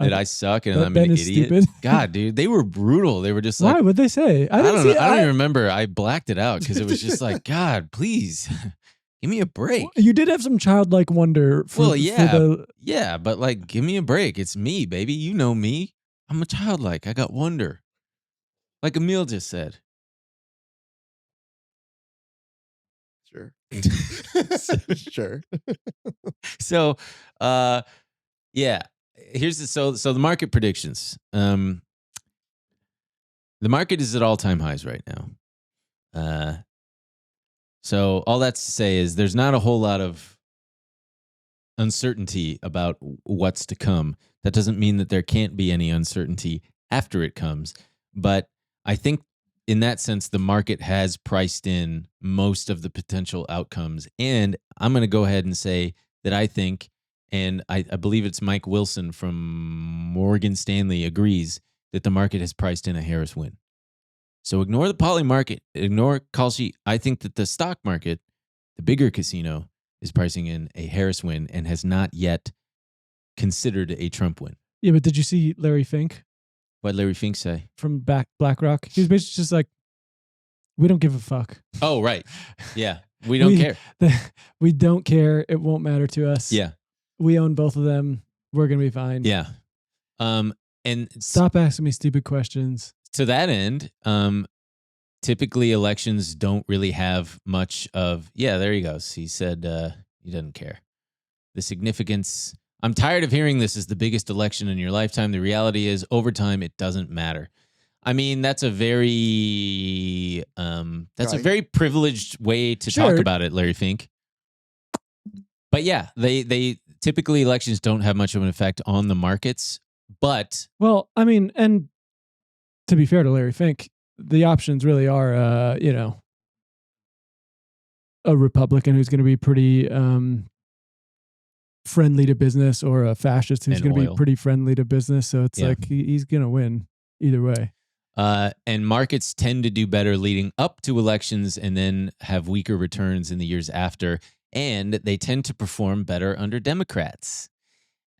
I suck and I'm Ben an is idiot. stupid. God, dude, they were brutal. They were just like, why would they say? I don't know. I don't even remember. I blacked it out because it was just like, God, please give me a break. You did have some childlike wonder. Yeah, but like, give me a break. It's me, baby. You know me. I'm a childlike. I got wonder. Like Emil just said. Sure. Sure. So, yeah. Here's the market predictions. The market is at all-time highs right now. So all that's to say is there's not a whole lot of uncertainty about what's to come. That doesn't mean that there can't be any uncertainty after it comes. But I think in that sense, the market has priced in most of the potential outcomes. And I'm going to go ahead and say that I think, and I believe it's Mike Wilson from Morgan Stanley agrees that the market has priced in a Harris win. So ignore the poly market, ignore Kalshi. I think that the stock market, the bigger casino, is pricing in a Harris win and has not yet considered a Trump win. Yeah, but did you see Larry Fink? What'd Larry Fink say? From BlackRock. He was basically just like, we don't give a fuck. Oh, right. Yeah. We don't care. We don't care. It won't matter to us. Yeah. We own both of them. We're going to be fine. Yeah. And stop asking me stupid questions. To that end, typically elections don't really have much of, there he goes. He said he doesn't care. The significance I'm tired of hearing this is the biggest election in your lifetime. The reality is, over time, it doesn't matter. I mean, that's a very privileged way to talk about it, Larry Fink. But yeah, they typically elections don't have much of an effect on the markets. But well, I mean, and to be fair to Larry Fink, the options really are, a Republican who's going to be pretty friendly to business, or a fascist who's going to be pretty friendly to business. So it's like he's going to win either way. And markets tend to do better leading up to elections and then have weaker returns in the years after. And they tend to perform better under Democrats.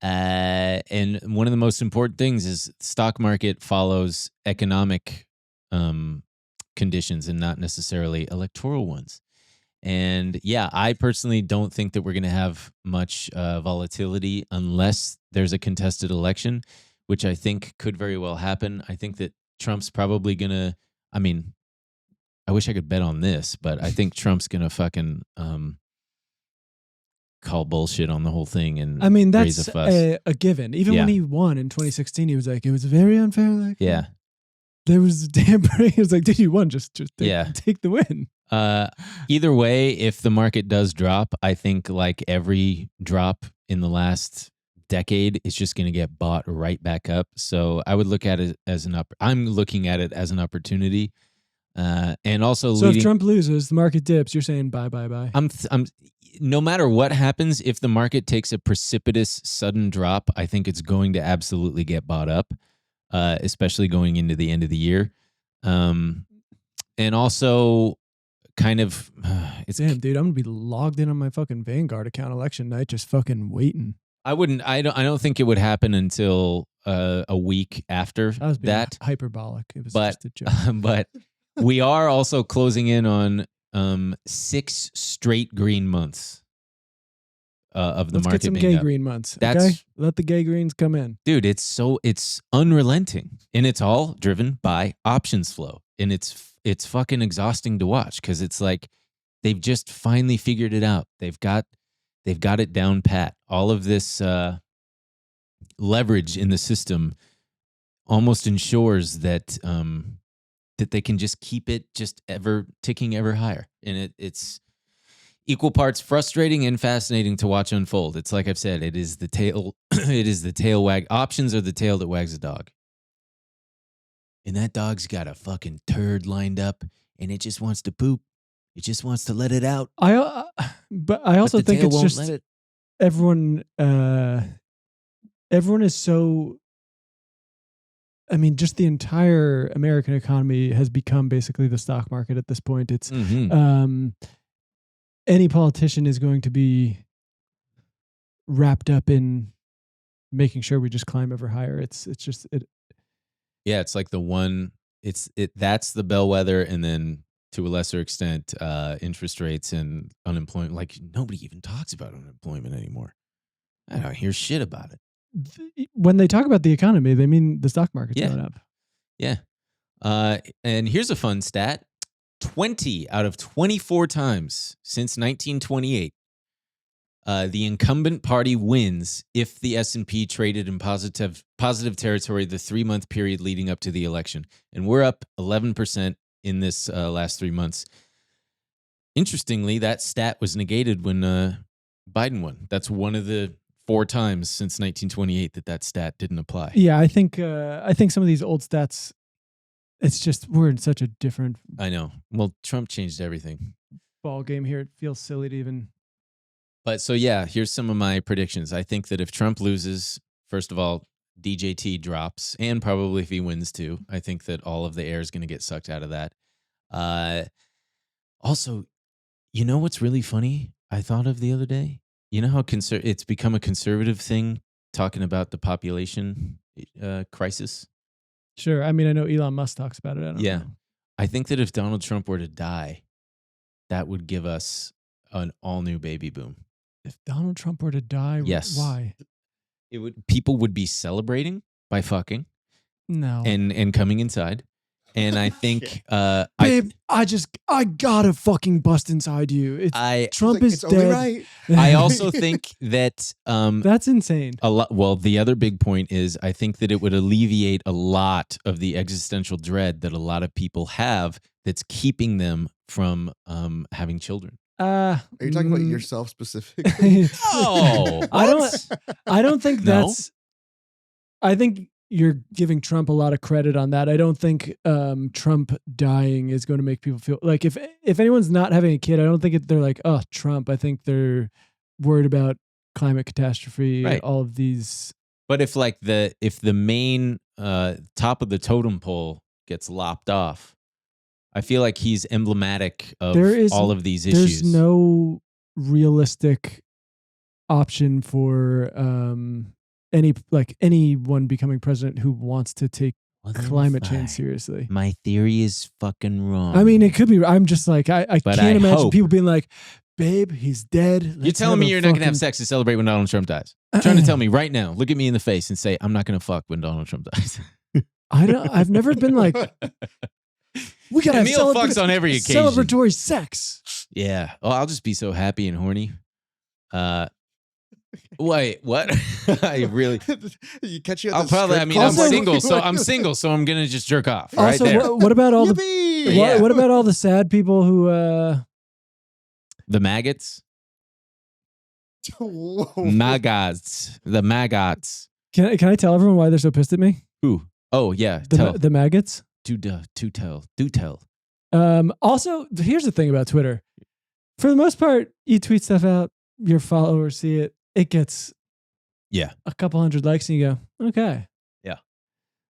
And one of the most important things is the stock market follows economic conditions and not necessarily electoral ones. And yeah, I personally don't think that we're going to have much volatility unless there's a contested election, which I think could very well happen. I think that Trump's probably going to, I mean, I wish I could bet on this, but I think Trump's going to fucking call bullshit on the whole thing and raise a fuss. A given. Even when he won in 2016, he was like, it was very unfair. Like, yeah. There was tampering. He was like, dude, you won. Just take the win. Either way, if the market does drop, I think like every drop in the last decade, it's just going to get bought right back up. So I would look at it as I'm looking at it as an opportunity. And also, so if Trump loses, the market dips. You're saying bye. I'm no matter what happens, if the market takes a precipitous sudden drop, I think it's going to absolutely get bought up, especially going into the end of the year. And also, kind of, it's damn, dude. I'm gonna be logged in on my fucking Vanguard account election night, just fucking waiting. I don't think it would happen until a week after that. Hyperbolic. It was just a joke. But we are also closing in on 6 straight green months of the Let's market. Get some being gay up. green months. Okay, let the gay greens come in, dude. It's unrelenting, and it's all driven by options flow, and it's fucking exhausting to watch because it's like they've just finally figured it out. They've got it down pat. All of this leverage in the system almost ensures that that they can just keep it just ever ticking ever higher. And it's equal parts frustrating and fascinating to watch unfold. It's like I've said, it is the tail wag. Options are the tail that wags the dog. And that dog's got a fucking turd lined up and it just wants to poop. It just wants to let it out. But I also think it's just everyone is so, I mean, just the entire American economy has become basically the stock market at this point. It's any politician is going to be wrapped up in making sure we just climb ever higher. It's just it. Yeah, it's like that's the bellwether, and then to a lesser extent, interest rates and unemployment. Like nobody even talks about unemployment anymore. I don't hear shit about it. When they talk about the economy, they mean the stock market's going up. Yeah. And here's a fun stat. 20 out of 24 times since 1928, the incumbent party wins if the S&P traded in positive territory the 3-month period leading up to the election. And we're up 11% in this last 3 months. Interestingly, that stat was negated when Biden won. That's one of the 4 times since 1928 that stat didn't apply. Yeah, I think some of these old stats, it's just we're in such a different. I know. Well, Trump changed everything. Ball game here. It feels silly to even. But so yeah, here's some of my predictions. I think that if Trump loses, first of all, DJT drops, and probably if he wins too, I think that all of the air is going to get sucked out of that. Also, you know what's really funny? I thought of the other day. You know how it's become a conservative thing talking about the population crisis? Sure. I mean, I know Elon Musk talks about it. I don't know. I think that if Donald Trump were to die, that would give us an all-new baby boom. If Donald Trump were to die, yes. Why? People would be celebrating by fucking. No. And coming inside. and I think Babe, I gotta fucking bust inside you. Trump is it's only dead. right. I also think that That's insane. a lot. Well, the other big point is I think that it would alleviate a lot of the existential dread that a lot of people have that's keeping them from having children. Are you talking about yourself specifically? Oh, I don't think No? that's. I think you're giving Trump a lot of credit on that. I don't think Trump dying is going to make people feel like if anyone's not having a kid, I don't think they're like, oh, Trump. I think they're worried about climate catastrophe, Right. all of these. But if the main top of the totem pole gets lopped off, I feel like he's emblematic of all of these issues. There's no realistic option for anyone becoming president who wants to take Well, then climate fine. change seriously. My theory is fucking wrong. I mean, it could be. I'm just like I But can't I imagine hope. people being like, "Babe, he's dead." You're Let's telling have me a you're not going to have fucking-" sex to celebrate when Donald Trump dies? You're trying to tell me right now, look at me in the face and say, I'm not going to fuck when Donald Trump dies. I've never been like, we gotta have Emil fucks on every occasion. celebratory sex. Yeah. Oh, I'll just be so happy and horny. Wait, what? I really. You catch you at I'll the probably. strip I mean, club. Also- I'm single, so I'm gonna just jerk off. Right Also, there. what about all the Yippee! Yeah. what about all the sad people who The maggots, Whoa. the maggots. can I tell everyone why they're so pissed at me? Who? Oh yeah. The maggots. Do tell. Also, here's the thing about Twitter. For the most part, you tweet stuff out, your followers see it. It gets a couple hundred likes, and you go, okay. Yeah.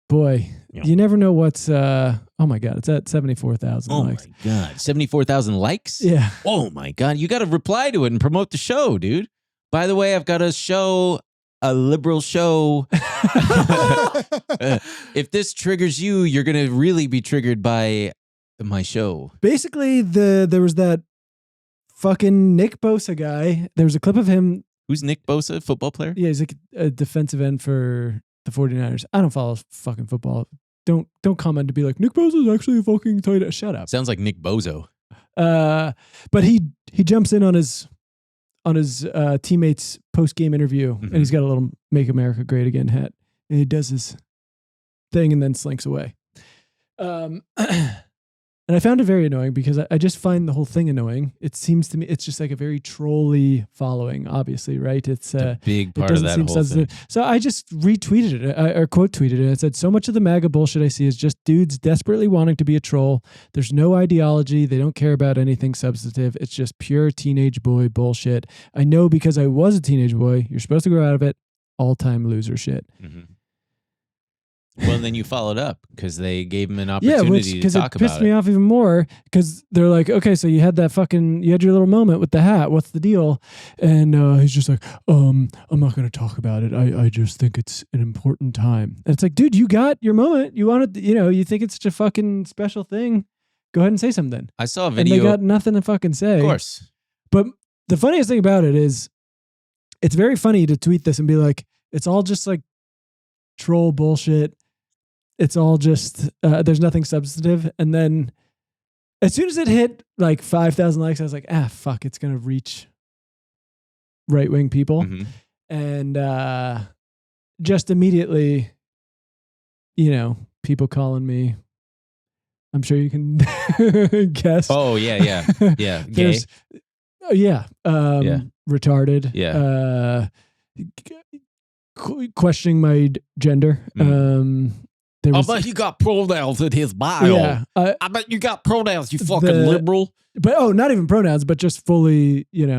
Boy, Yeah. you never know what's. Oh my god, it's at 74,000 Oh likes. my god, 74,000 likes. Yeah. Oh my god, you got to reply to it and promote the show, dude. By the way, I've got a liberal show. If this triggers you, you're gonna really be triggered by my show. Basically, there was that fucking Nick Bosa guy. There was a clip of him. Who's Nick Bosa, football player? Yeah, he's like a defensive end for the 49ers. I don't follow fucking football. Don't comment to be like, Nick Bosa is actually a fucking tight end. Shut up. Sounds like Nick Bozo. But he jumps in on his teammates post game interview, and he's got a little "Make America Great Again" hat, and he does his thing and then slinks away. And I found it very annoying because I just find the whole thing annoying. It seems to me it's just like a very trolly following, obviously, right? It's A big it part of doesn't that seem whole sensitive. thing. So I just retweeted it or quote tweeted it. It said, "So much of the MAGA bullshit I see is just dudes desperately wanting to be a troll. There's no ideology. They don't care about anything substantive. It's just pure teenage boy bullshit. I know because I was a teenage boy. You're supposed to grow out of it. All-time loser shit." Mhm. Well, then you followed up because they gave him an Yeah, opportunity to because talk it pissed about me it. off even more because they're like, okay, so you had your little moment with the hat. What's the deal? And he's just like, I'm not going to talk about it. I just think it's an important time. And it's like, dude, you got your moment. You wanted, you think it's such a fucking special thing. Go ahead and say something. I saw a And video. they got nothing to fucking say. Of course. But the funniest thing about it is it's very funny to tweet this and be like, it's all just like troll bullshit. It's all just, there's nothing substantive. And then as soon as it hit like 5,000 likes, I was like, fuck, it's going to reach right-wing people. Mhm. And just immediately, people calling me, I'm sure you can guess. Oh yeah. Gay. There's- retarded. Yeah. Questioning my gender. There I was, bet you got pronouns in his bio. yeah, I bet you got pronouns, you fucking The- liberal. but not even pronouns, but just fully, Yeah.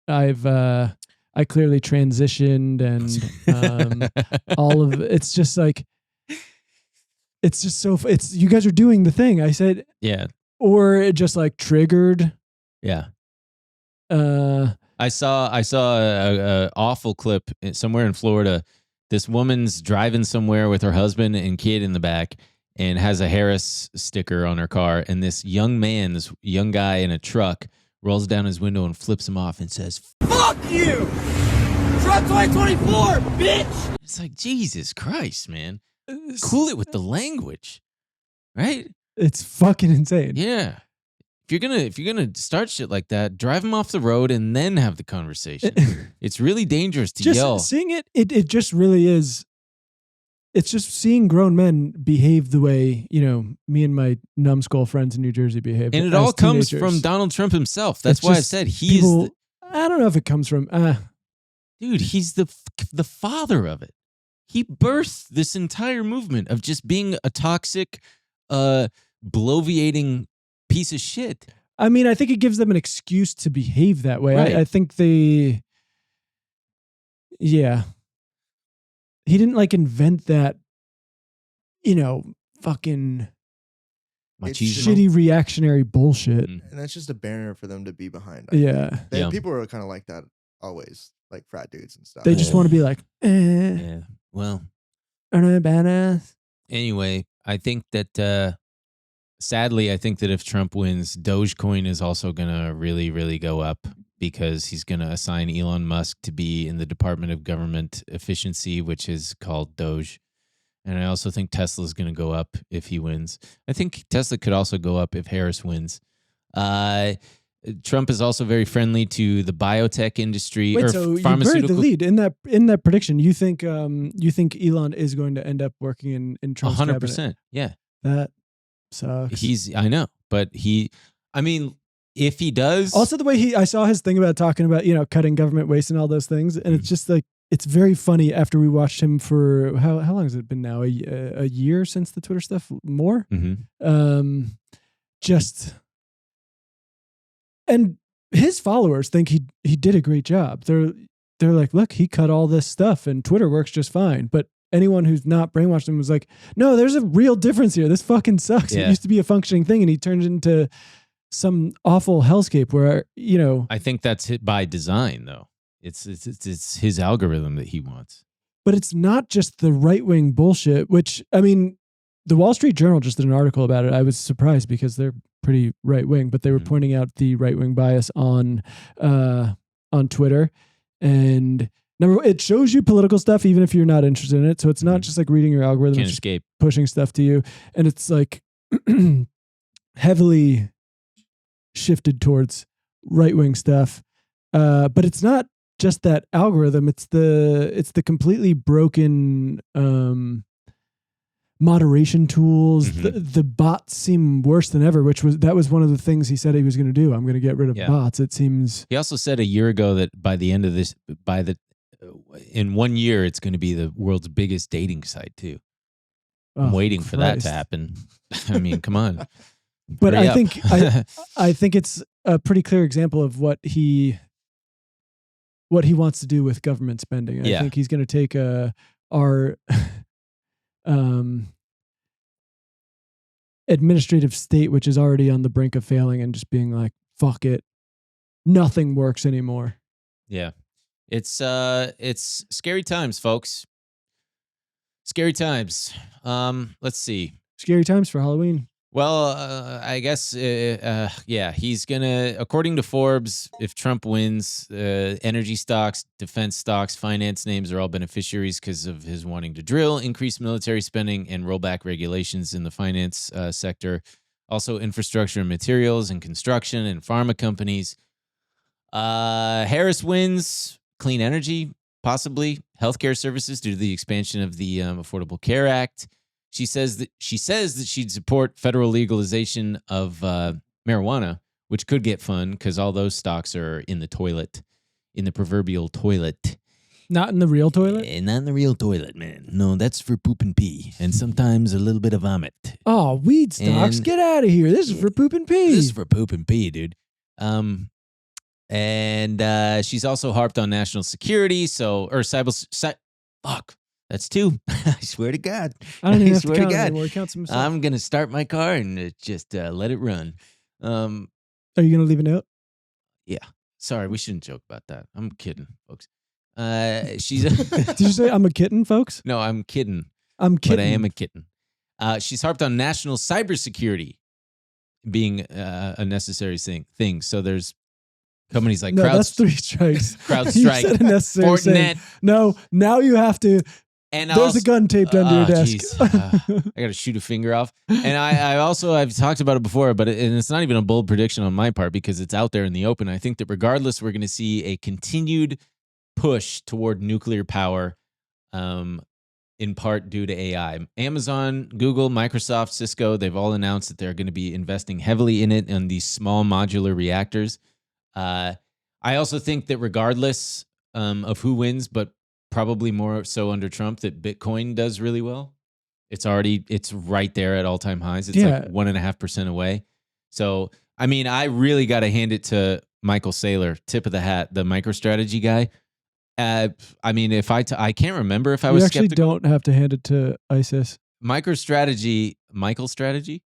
I clearly transitioned and all of it's just like, it's just so, you guys are doing the thing I said, Yeah. or it just like triggered. Yeah. I saw a awful clip somewhere in Florida. This woman's driving somewhere with her husband and kid in the back and has a Harris sticker on her car. And this young guy in a truck rolls down his window and flips him off and says, Fuck you! Trump 2024, bitch! it's like, Jesus Christ, man. Cool it with the language. right? It's fucking insane. Yeah. If you're gonna start shit like that, drive them off the road and then have the conversation. It's really dangerous to Just yell. seeing it just really is. It's just seeing grown men behave the way, me and my numbskull friends in New Jersey behave. And it as all comes teenagers. from Donald Trump himself. That's It's why I just said I don't know if it comes from. dude, he's the father of it. He birthed this entire movement of just being a toxic, bloviating piece of shit. I mean, I think it gives them an excuse to behave that way. Right. I think he didn't invent that, fucking Machismo. shitty reactionary bullshit. Mm. And that's just a banner for them to be behind. I Yeah. think. Yeah. People are kind of like that always, like frat dudes and stuff. They just want to be like, Yeah. Well, aren't I a badass? anyway, I think that sadly, I think that if Trump wins, Dogecoin is also gonna really, really go up because he's gonna assign Elon Musk to be in the Department of Government Efficiency, which is called Doge. And I also think Tesla is gonna go up if he wins. I think Tesla could also go up if Harris wins. Trump is also very friendly to the biotech industry Wait, or so you buried pharmaceutical. the lead in that prediction. You think Elon is going to end up working in Trump's cabinet? 100%. Yeah. That sucks. I know, but if he does, Also, the way I saw his thing about talking about, cutting government waste and all those things. And it's just it's very funny after we watched him for, how long has it been now? A year since the Twitter stuff? More? Mhm. And his followers think he did a great job. They're like, look, he cut all this stuff and Twitter works just fine. But anyone who's not brainwashed him was like, no, there's a real difference here. This fucking sucks. Yeah. It used to be a functioning thing and he turned it into some awful hellscape where, I think that's hit by design, though. It's his algorithm that he wants. but it's not just the right-wing bullshit, which, I mean, the Wall Street Journal just did an article about it. I was surprised because they're pretty right-wing, but they were pointing out the right-wing bias on Twitter. And it shows you political stuff even if you're not interested in it. So it's not just like reading your algorithm, Can't it's just escape. pushing stuff to you. And it's like heavily shifted towards right-wing stuff. But it's not just that algorithm. It's the completely broken moderation tools. The bots seem worse than ever, that was one of the things he said he was going to do. I'm going to get rid of bots. It seems. He also said a year ago that by the end of this, in 1 year, it's going to be the world's biggest dating site too. I'm waiting for that to happen. I mean, come on. But Hurry I up. think I think it's a pretty clear example of what he wants to do with government spending. I think he's going to take our administrative state, which is already on the brink of failing, and just being like, fuck it, nothing works anymore. Yeah. It's scary times, folks. Scary times. Let's see. Scary times for Halloween. Well, I guess, he's gonna, according to Forbes, if Trump wins, energy stocks, defense stocks, finance names are all beneficiaries because of his wanting to drill, increase military spending, and roll back regulations in the finance sector. Also, infrastructure and materials and construction and pharma companies. Harris wins, clean energy, possibly healthcare services due to the expansion of the Affordable Care Act. She says that she'd support federal legalization of marijuana, which could get fun because all those stocks are in the toilet, in the proverbial toilet. Not in the real toilet? Not in the real toilet, man. No, that's for poop and pee, and sometimes a little bit of vomit. Oh, weed stocks, get out of here. This is for poop and pee. This is for poop and pee, dude. And she's also harped on national security, fuck. That's two. I swear to God. I don't even have swear to count to God. anymore. Count some stuff. I'm going to start my car and just let it run. Are you going to leave a note? Yeah. Sorry, we shouldn't joke about that. I'm kidding, folks. She's Did you say I'm a kitten, folks? No, I'm kidding. I'm kidding. But I am a kitten. She's harped on national cybersecurity being a necessary thing. So there's companies like that's 3 strikes. CrowdStrike, You said a necessary Fortinet. thing. No, now you have to And There's also, a gun taped under your desk. jeez. I got to shoot a finger off. And I've talked about it before, but and it's not even a bold prediction on my part because it's out there in the open. I think that regardless, we're going to see a continued push toward nuclear power, in part due to AI. Amazon, Google, Microsoft, Cisco, they've all announced that they're going to be investing heavily in it, in these small modular reactors. I also think that regardless of who wins, but probably more so under Trump, that Bitcoin does really well. It's right there at all-time highs. It's like 1.5% away. So, I mean, I really got to hand it to Michael Saylor, tip of the hat, the MicroStrategy guy. I mean, if I can't remember if I was actually skeptical. don't have to hand it to ISIS. MicroStrategy, Michael Strategy?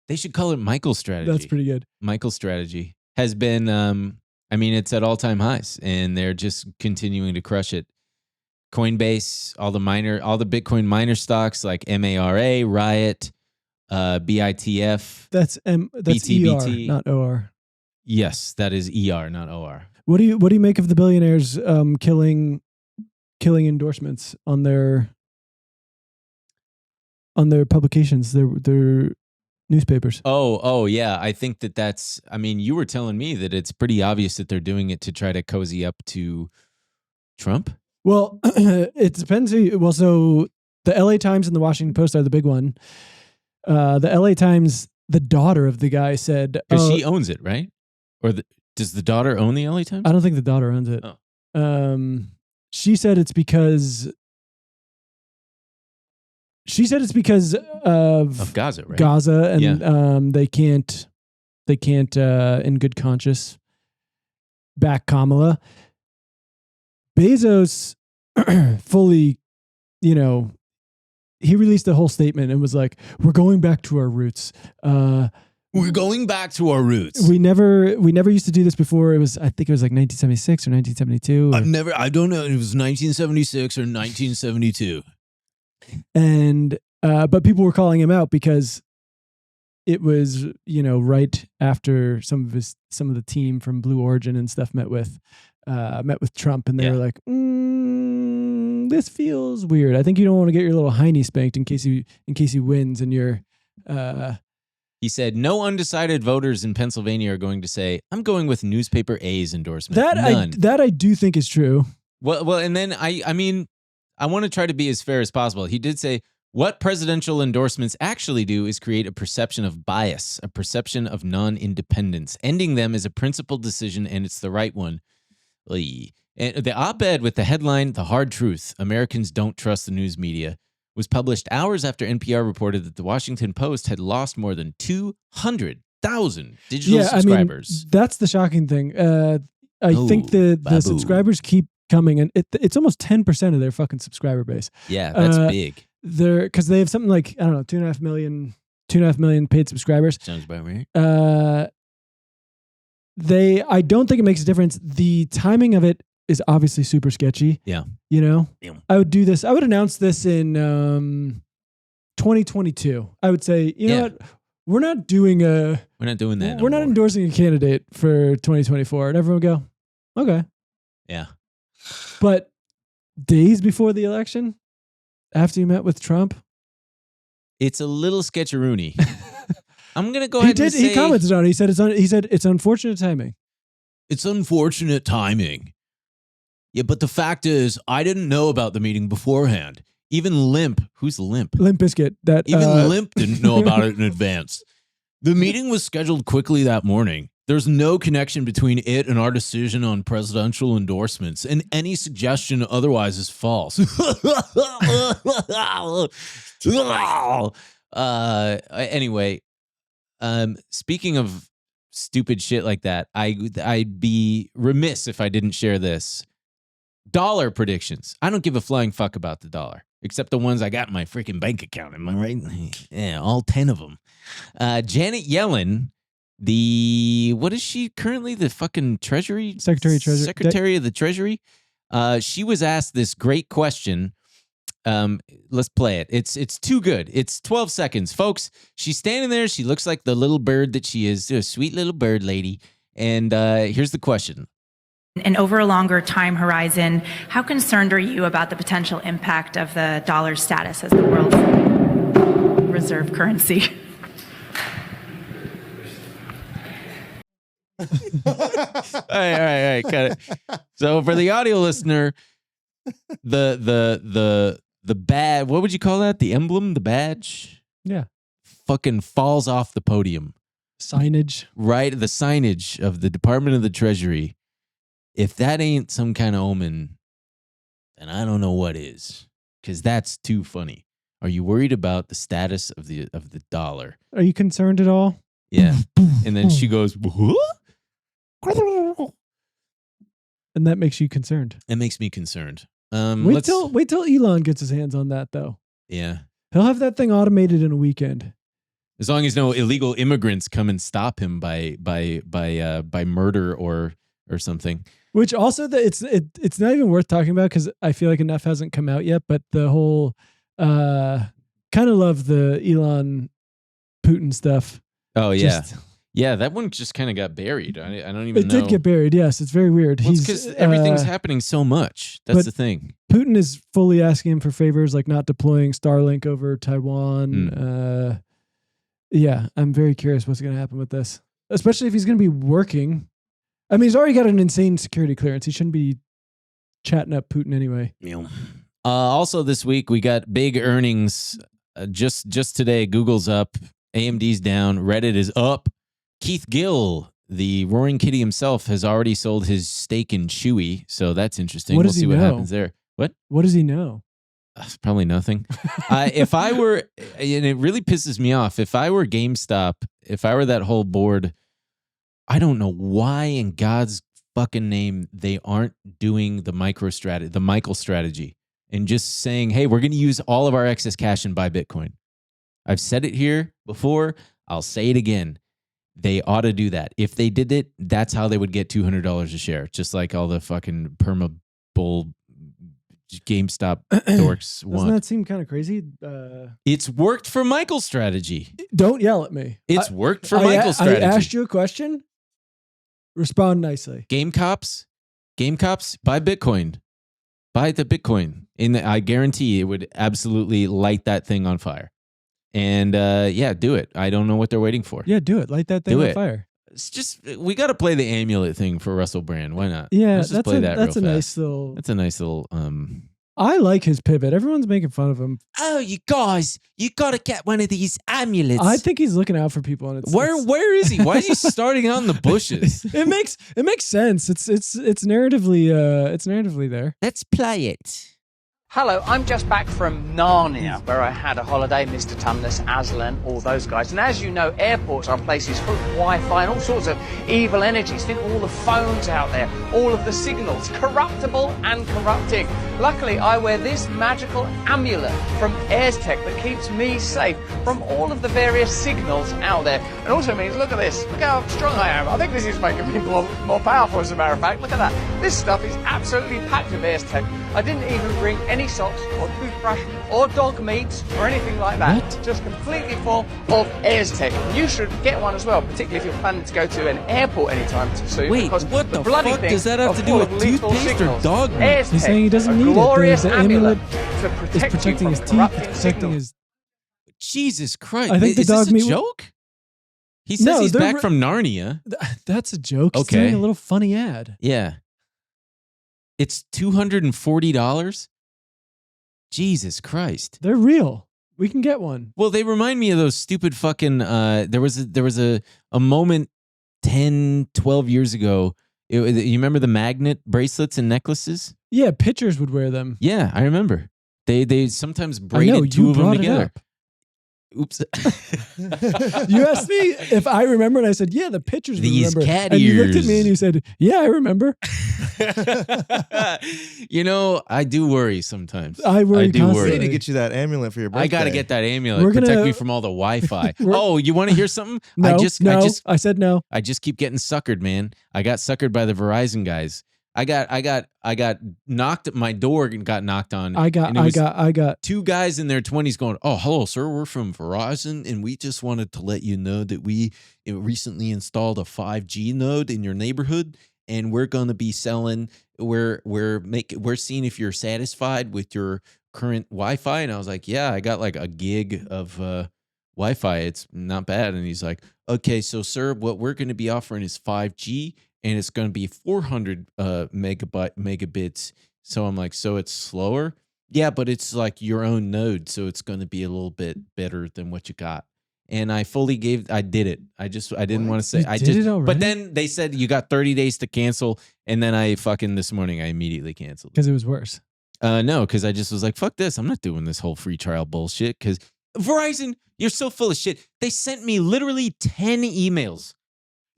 They should call it Michael Strategy. That's pretty good. Michael Strategy has been, I mean, it's at all-time highs, and they're just continuing to crush it. Coinbase, all the Bitcoin miner stocks like MARA, Riot, BITF. That's BTBT. ER, not OR. Yes, that is ER, not OR. What do you make of the billionaires killing endorsements on their publications, their newspapers? Oh yeah. I think that's. I mean, you were telling me that it's pretty obvious that they're doing it to try to cozy up to Trump. Well, it depends. So the LA Times and the Washington Post are the big one. The LA Times, the daughter of the guy said, Because she owns it, right? Or does the daughter own the LA Times? I don't think the daughter owns it. Oh. She said it's because of Gaza, right? Gaza, and they can't in good conscience back Kamala. Bezos fully, he released a whole statement and was like, "We're going back to our roots. We're going back to our roots. We never used to do this before. I think it was like 1976 or 1972. I don't know. It was 1976 or 1972. And but people were calling him out because it was, right after some of the team from Blue Origin and stuff met with Trump, and they were like, this feels weird. I think you don't want to get your little hiney spanked in case he wins, and you're. He said, no undecided voters in Pennsylvania are going to say, I'm going with newspaper A's endorsement. None. That I do think is true. Well, and then I mean, I want to try to be as fair as possible. He did say, what presidential endorsements actually do is create a perception of bias, a perception of non-independence. Ending them is a principled decision, and it's the right one. And the op-ed with the headline, The Hard Truth, Americans Don't Trust the News Media, was published hours after NPR reported that the Washington Post had lost more than 200,000 digital subscribers. I mean, that's the shocking thing. I think the subscribers keep coming, and it's almost 10% of their fucking subscriber base. Yeah, that's big. Because they have something like, I don't know, 2.5 million paid subscribers. Sounds about right. I don't think it makes a difference. The timing of it is obviously super sketchy. Yeah. Yeah. I would do this. I would announce this in 2022. I would say, you know what? We're not doing that. We're not endorsing a candidate for 2024. And everyone would go, okay. Yeah. But days before the election, after you met with Trump, it's a little sketcheroony. I'm gonna go ahead and say he commented on it. He said it's unfortunate timing. It's unfortunate timing. Yeah, but the fact is, I didn't know about the meeting beforehand. Even Limp, who's Limp? Limp Bizkit. Even Limp didn't know about it in advance. The meeting was scheduled quickly that morning. There's no connection between it and our decision on presidential endorsements, and any suggestion otherwise is false. Anyway, speaking of stupid shit like that, I'd be remiss if I didn't share this. Dollar predictions. I don't give a flying fuck about the dollar, except the ones I got in my freaking bank account. Am I right? Yeah, all 10 of them. Janet Yellen, what is she currently? The fucking Treasury? Secretary of the Treasury. She was asked this great question. Let's play it. It's too good. It's 12 seconds, folks. She's standing there. She looks like the little bird that she is, a sweet little bird lady. And here's the question. And over a longer time horizon, how concerned are you about the potential impact of the dollar's status as the world's reserve currency? All right, got it. So for the audio listener, the bad, what would you call that? The emblem, the badge? Yeah. Fucking falls off the podium. Signage. Right, the signage of the Department of the Treasury. If that ain't some kind of omen, then I don't know what is. Because that's too funny. Are you worried about the status of the dollar? Are you concerned at all? Yeah. And then she goes, what? And that makes you concerned. It makes me concerned. Wait till Elon gets his hands on that, though. Yeah. He'll have that thing automated in a weekend. As long as no illegal immigrants come and stop him by murder or something. Which also it's not even worth talking about because I feel like enough hasn't come out yet. But the whole kind of love the Elon Putin stuff. Oh yeah, yeah. That one just kind of got buried. I don't even know. It did get buried. Yes, it's very weird. Well, because everything's happening so much. That's the thing. Putin is fully asking him for favors, like not deploying Starlink over Taiwan. Yeah, I'm very curious what's going to happen with this, especially if he's going to be working. I mean, he's already got an insane security clearance. He shouldn't be chatting up Putin anyway. Also this week, we got big earnings. Just today, Google's up, AMD's down, Reddit is up. Keith Gill, the Roaring Kitty himself, has already sold his stake in Chewy, so that's interesting. What We'll does he see what know? happens there. What does he know? Probably nothing. If I were, and it really pisses me off, if I were GameStop, if I were that whole board, I don't know why in God's fucking name they aren't doing the Michael strategy and just saying, hey, we're going to use all of our excess cash and buy Bitcoin. I've said it here before. I'll say it again. They ought to do that. If they did it, that's how they would get $200 a share, just like all the fucking perma bull GameStop dorks want. Doesn't that seem kind of crazy? It's worked for Michael's strategy. Don't yell at me. It's worked for Michael's strategy. I asked you a question. Respond nicely. Game cops, buy Bitcoin. Buy the Bitcoin. I guarantee it would absolutely light that thing on fire. And yeah, do it. I don't know what they're waiting for. Yeah, do it. Light that thing on fire. It's just, we got to play the amulet thing for Russell Brand. Why not? Yeah, Let's just play that that's real a fast. nice little. That's a nice little. I like his pivot. Everyone's making fun of him. Oh, you guys, you got to get one of these amulets. I think he's looking out for people. And where is he? Why is he starting out in the bushes? It makes sense. It's narratively there. Let's play it. Hello, I'm just back from Narnia, where I had a holiday, Mr. Tumnus, Aslan, all those guys. And as you know, airports are places full of Wi-Fi and all sorts of evil energies. Think of all the phones out there, all of the signals, corruptible and corrupting. Luckily, I wear this magical amulet from AirTech that keeps me safe from all of the various signals out there. And also means, look at this, look how strong I am. I think this is making me more powerful, as a matter of fact. Look at that. This stuff is absolutely packed with AirTech. I didn't even bring any socks or toothbrush or dog meat or anything like that. What? Just completely full of AirTech. You should get one as well, particularly if you're planning to go to an airport anytime soon. Wait, because what the bloody fuck thing does that have to do full with of lethal toothpaste or signals. dog meat? AirTech, He's saying he doesn't a need it. glorious The amulet amulet to It's protect you protecting from his teeth. corrupting It's protecting signals. his. Jesus Christ. I think the is dog this a meat- joke? He says he's they're back from Narnia. That's a joke. He's Okay. doing a little funny ad. Yeah. It's $240? Jesus Christ. They're real. We can get one. Well, they remind me of those stupid fucking there was a moment 10, 12 years ago. You remember the magnet bracelets and neckless? Yeah, pitchers would wear them. Yeah, I remember. They sometimes I braided know, two you of them brought it together. up. Oops. You asked me if I remember, and I said, yeah, the pitchers These remember. cat and you looked at me ears. and you said, yeah, I remember. You know, I do worry sometimes. I worry do We constantly. need to get you that amulet for your birthday. I got to get that amulet. We're Protect gonna- me from all the Wi-Fi. We're- Oh, you want to hear something? No, I said no. I just keep getting suckered, man. I got suckered by the Verizon guys. I got knocked. My door got knocked on. I got. Two guys in their 20s going, "Oh, hello, sir. We're from Verizon, and we just wanted to let you know that we recently installed a 5G node in your neighborhood, and we're going to be selling. We're seeing if you're satisfied with your current Wi-Fi. And I was like, yeah, I got like a gig of Wi-Fi. It's not bad. And he's like, okay, so sir, what we're going to be offering is 5G, and it's going to be 400 megabits. So I'm like, so it's slower? Yeah, but it's like your own node, so it's going to be a little bit better than what you got. And I did it. I didn't want to say. But then they said you got 30 days to cancel, and then this morning I immediately canceled. Because it was worse. No, because I just was like, fuck this. I'm not doing this whole free trial bullshit. Because Verizon, you're so full of shit. They sent me literally 10 emails.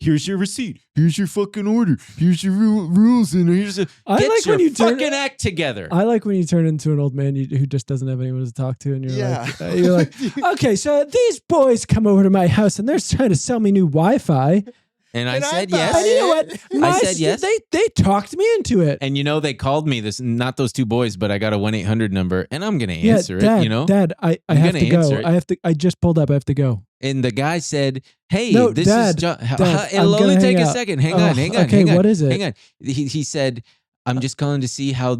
Here's your receipt. Here's your fucking order. Here's your rules. And here's get your fucking act together. I like when you turn into an old man who just doesn't have anyone to talk to, and you're like, okay, so these boys come over to my house and they're trying to sell me new Wi-Fi. And I said yes. And you know what? I said yes. They talked me into it. And they called me not those two boys, but I got a 1-800 number, and I'm gonna answer it. Dad, I have to go. I just pulled up. I have to go. And the guy said, "Hey, this Dad, is John." Dad, It'll only take a second. Hang on. Okay, what is it? Hang on. He said, "I'm just calling to see how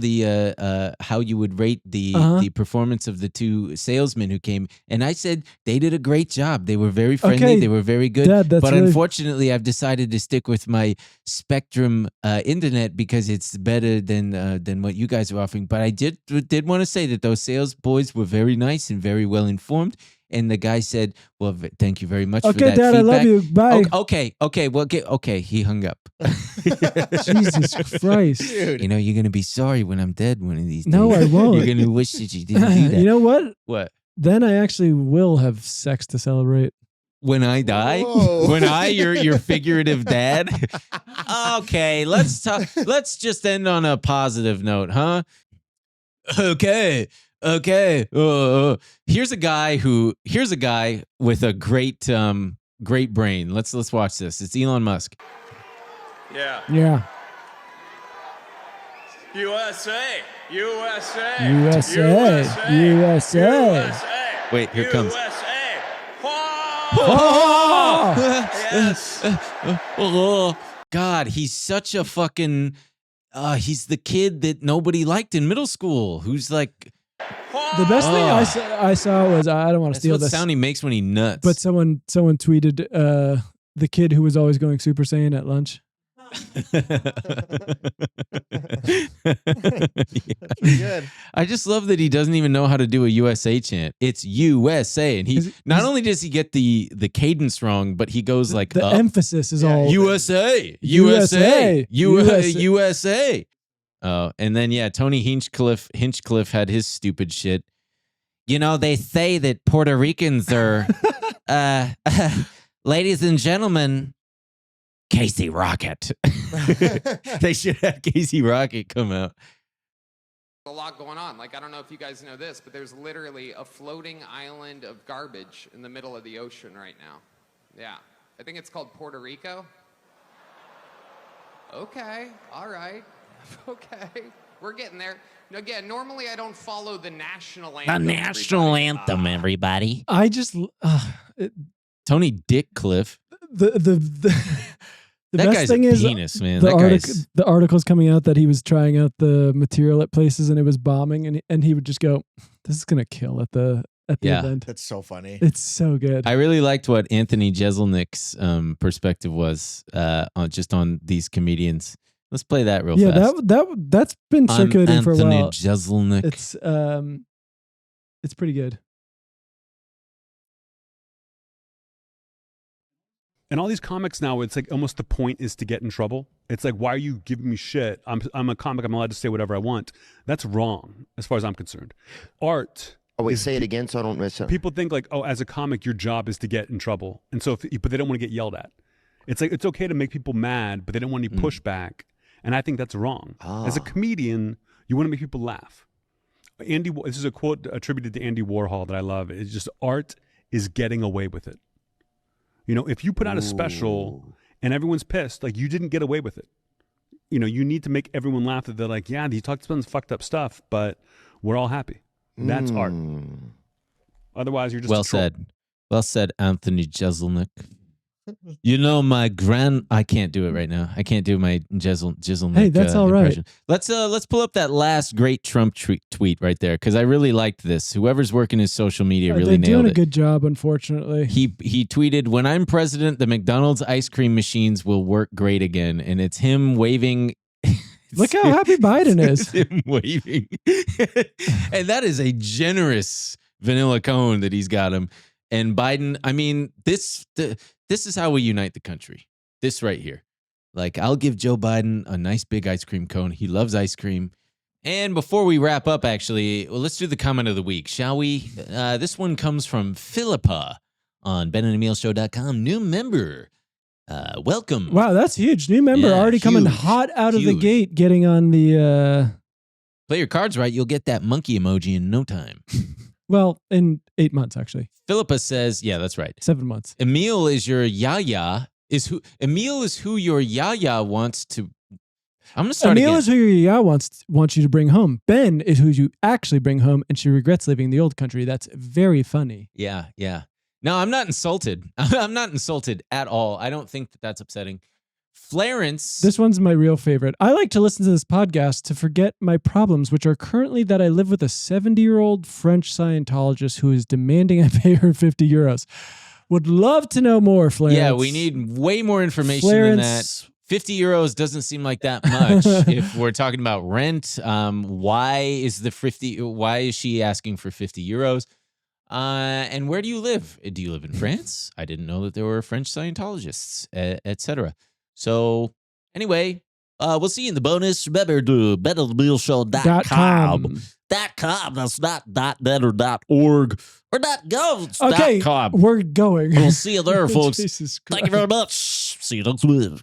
how you would rate the performance of the two salesmen who came." And I said they did a great job. They were very friendly. Okay, they were very good. Dad, but unfortunately, I've decided to stick with my Spectrum internet because it's better than what you guys are offering. But I did want to say that those sales boys were very nice and very well informed. And the guy said, "Well, thank you very much for that Dad, feedback." I love you. Bye. Okay. Well, okay. He hung up. Jesus Christ! Dude. You're gonna be sorry when I'm dead one of these days. No, I won't. You're gonna wish that you didn't do that. You know what? What? Then I actually will have sex to celebrate. When I die? Whoa. When your figurative dad? Okay, let's talk. Let's just end on a positive note, huh? Okay. Here's a guy with a great brain. Let's watch this. It's Elon Musk. Yeah. USA. Wait, here it comes. Yes. Oh, God, he's such a fucking. He's the kid that nobody liked in middle school. Who's like. The best thing I saw was I don't want to steal That's what this sound he makes when he nuts. but someone tweeted the kid who was always going Super Saiyan at lunch. Good. I just love that he doesn't even know how to do a USA chant. It's USA, and he not only does he get the cadence wrong, but he goes like The up. emphasis is all USA. And then Tony Hinchcliffe had his stupid shit. They say that Puerto Ricans are, ladies and gentlemen, Casey Rocket. They should have Casey Rocket come out. A lot going on. Like, I don't know if you guys know this, but there's literally a floating island of garbage in the middle of the ocean right now. Yeah. I think it's called Puerto Rico. Okay. All right. Okay. We're getting there. Again, normally I don't follow the national anthem. The national anthem, everybody. I just Tony Dickcliffe. The That best guy's thing a is penis, man. the articles coming out that he was trying out the material at places and it was bombing, and he would just go, "This is gonna kill at the event." That's so funny. It's so good. I really liked what Anthony Jeselnik's perspective was on these comedians. Let's play that real fast. That's been circulating for a while. Anthony Jeselnik. It's pretty good. And all these comics now, it's like almost the point is to get in trouble. It's like, why are you giving me shit? I'm a comic. I'm allowed to say whatever I want. That's wrong, as far as I'm concerned. Art. Oh wait, say it again, so I don't miss it. People think like, oh, as a comic, your job is to get in trouble, and so, but they don't want to get yelled at. It's like it's okay to make people mad, but they don't want any pushback, and I think that's wrong. As a comedian, you want to make people laugh. This is a quote attributed to Andy Warhol that I love. It's just art is getting away with it. If you put out a special and everyone's pissed, like you didn't get away with it. You need to make everyone laugh that they're like, yeah, he talked about some fucked up stuff, but we're all happy. That's art. Otherwise, you're just Well said, Anthony Jeselnik. You know, I can't do it right now. I can't do my jizzle. Hey, that's all right. impression. Let's pull up that last great Trump tweet right there, because I really liked this. Whoever's working his social media really They're nailed doing it. a good job, unfortunately. He tweeted, "When I'm president, the McDonald's ice cream machines will work great again," and it's him waving. Look how happy Biden is. It's him waving, and that is a generous vanilla cone that he's got him. And Biden, I mean, this is how we unite the country. This right here. Like, I'll give Joe Biden a nice big ice cream cone. He loves ice cream. And before we wrap up, actually, well, let's do the comment of the week, shall we? This one comes from Philippa on benandemilshow.com. New member. Welcome. Wow, that's huge. New member already coming hot out of the gate, getting on the... Play your cards right. You'll get that monkey emoji in no time. Well, in 8 months, actually. Philippa says, yeah, that's right. 7 months. Emil is your yaya. Emil is who your yaya wants to. I'm gonna start Emil again. is who your yaya wants you to bring home. Ben is who you actually bring home, and she regrets leaving the old country. That's very funny. Yeah. No, I'm not insulted. I'm not insulted at all. I don't think that that's upsetting. Florence. This one's my real favorite. I like to listen to this podcast to forget my problems, which are currently that I live with a 70-year-old French Scientologist who is demanding I pay her 50 euros. Would love to know more, Florence. Yeah, we need way more information than that. 50 euros doesn't seem like that much if we're talking about rent. Why is she asking for 50 euros? And where do you live? Do you live in France? I didn't know that there were French Scientologists, etc. So anyway, we'll see you in the bonus. Remember to betterthemealshow.com. .com. That's not .net or .org or .gov. Okay, .com. we're going. We'll see you there, folks. Jesus Thank you very much. See you next week.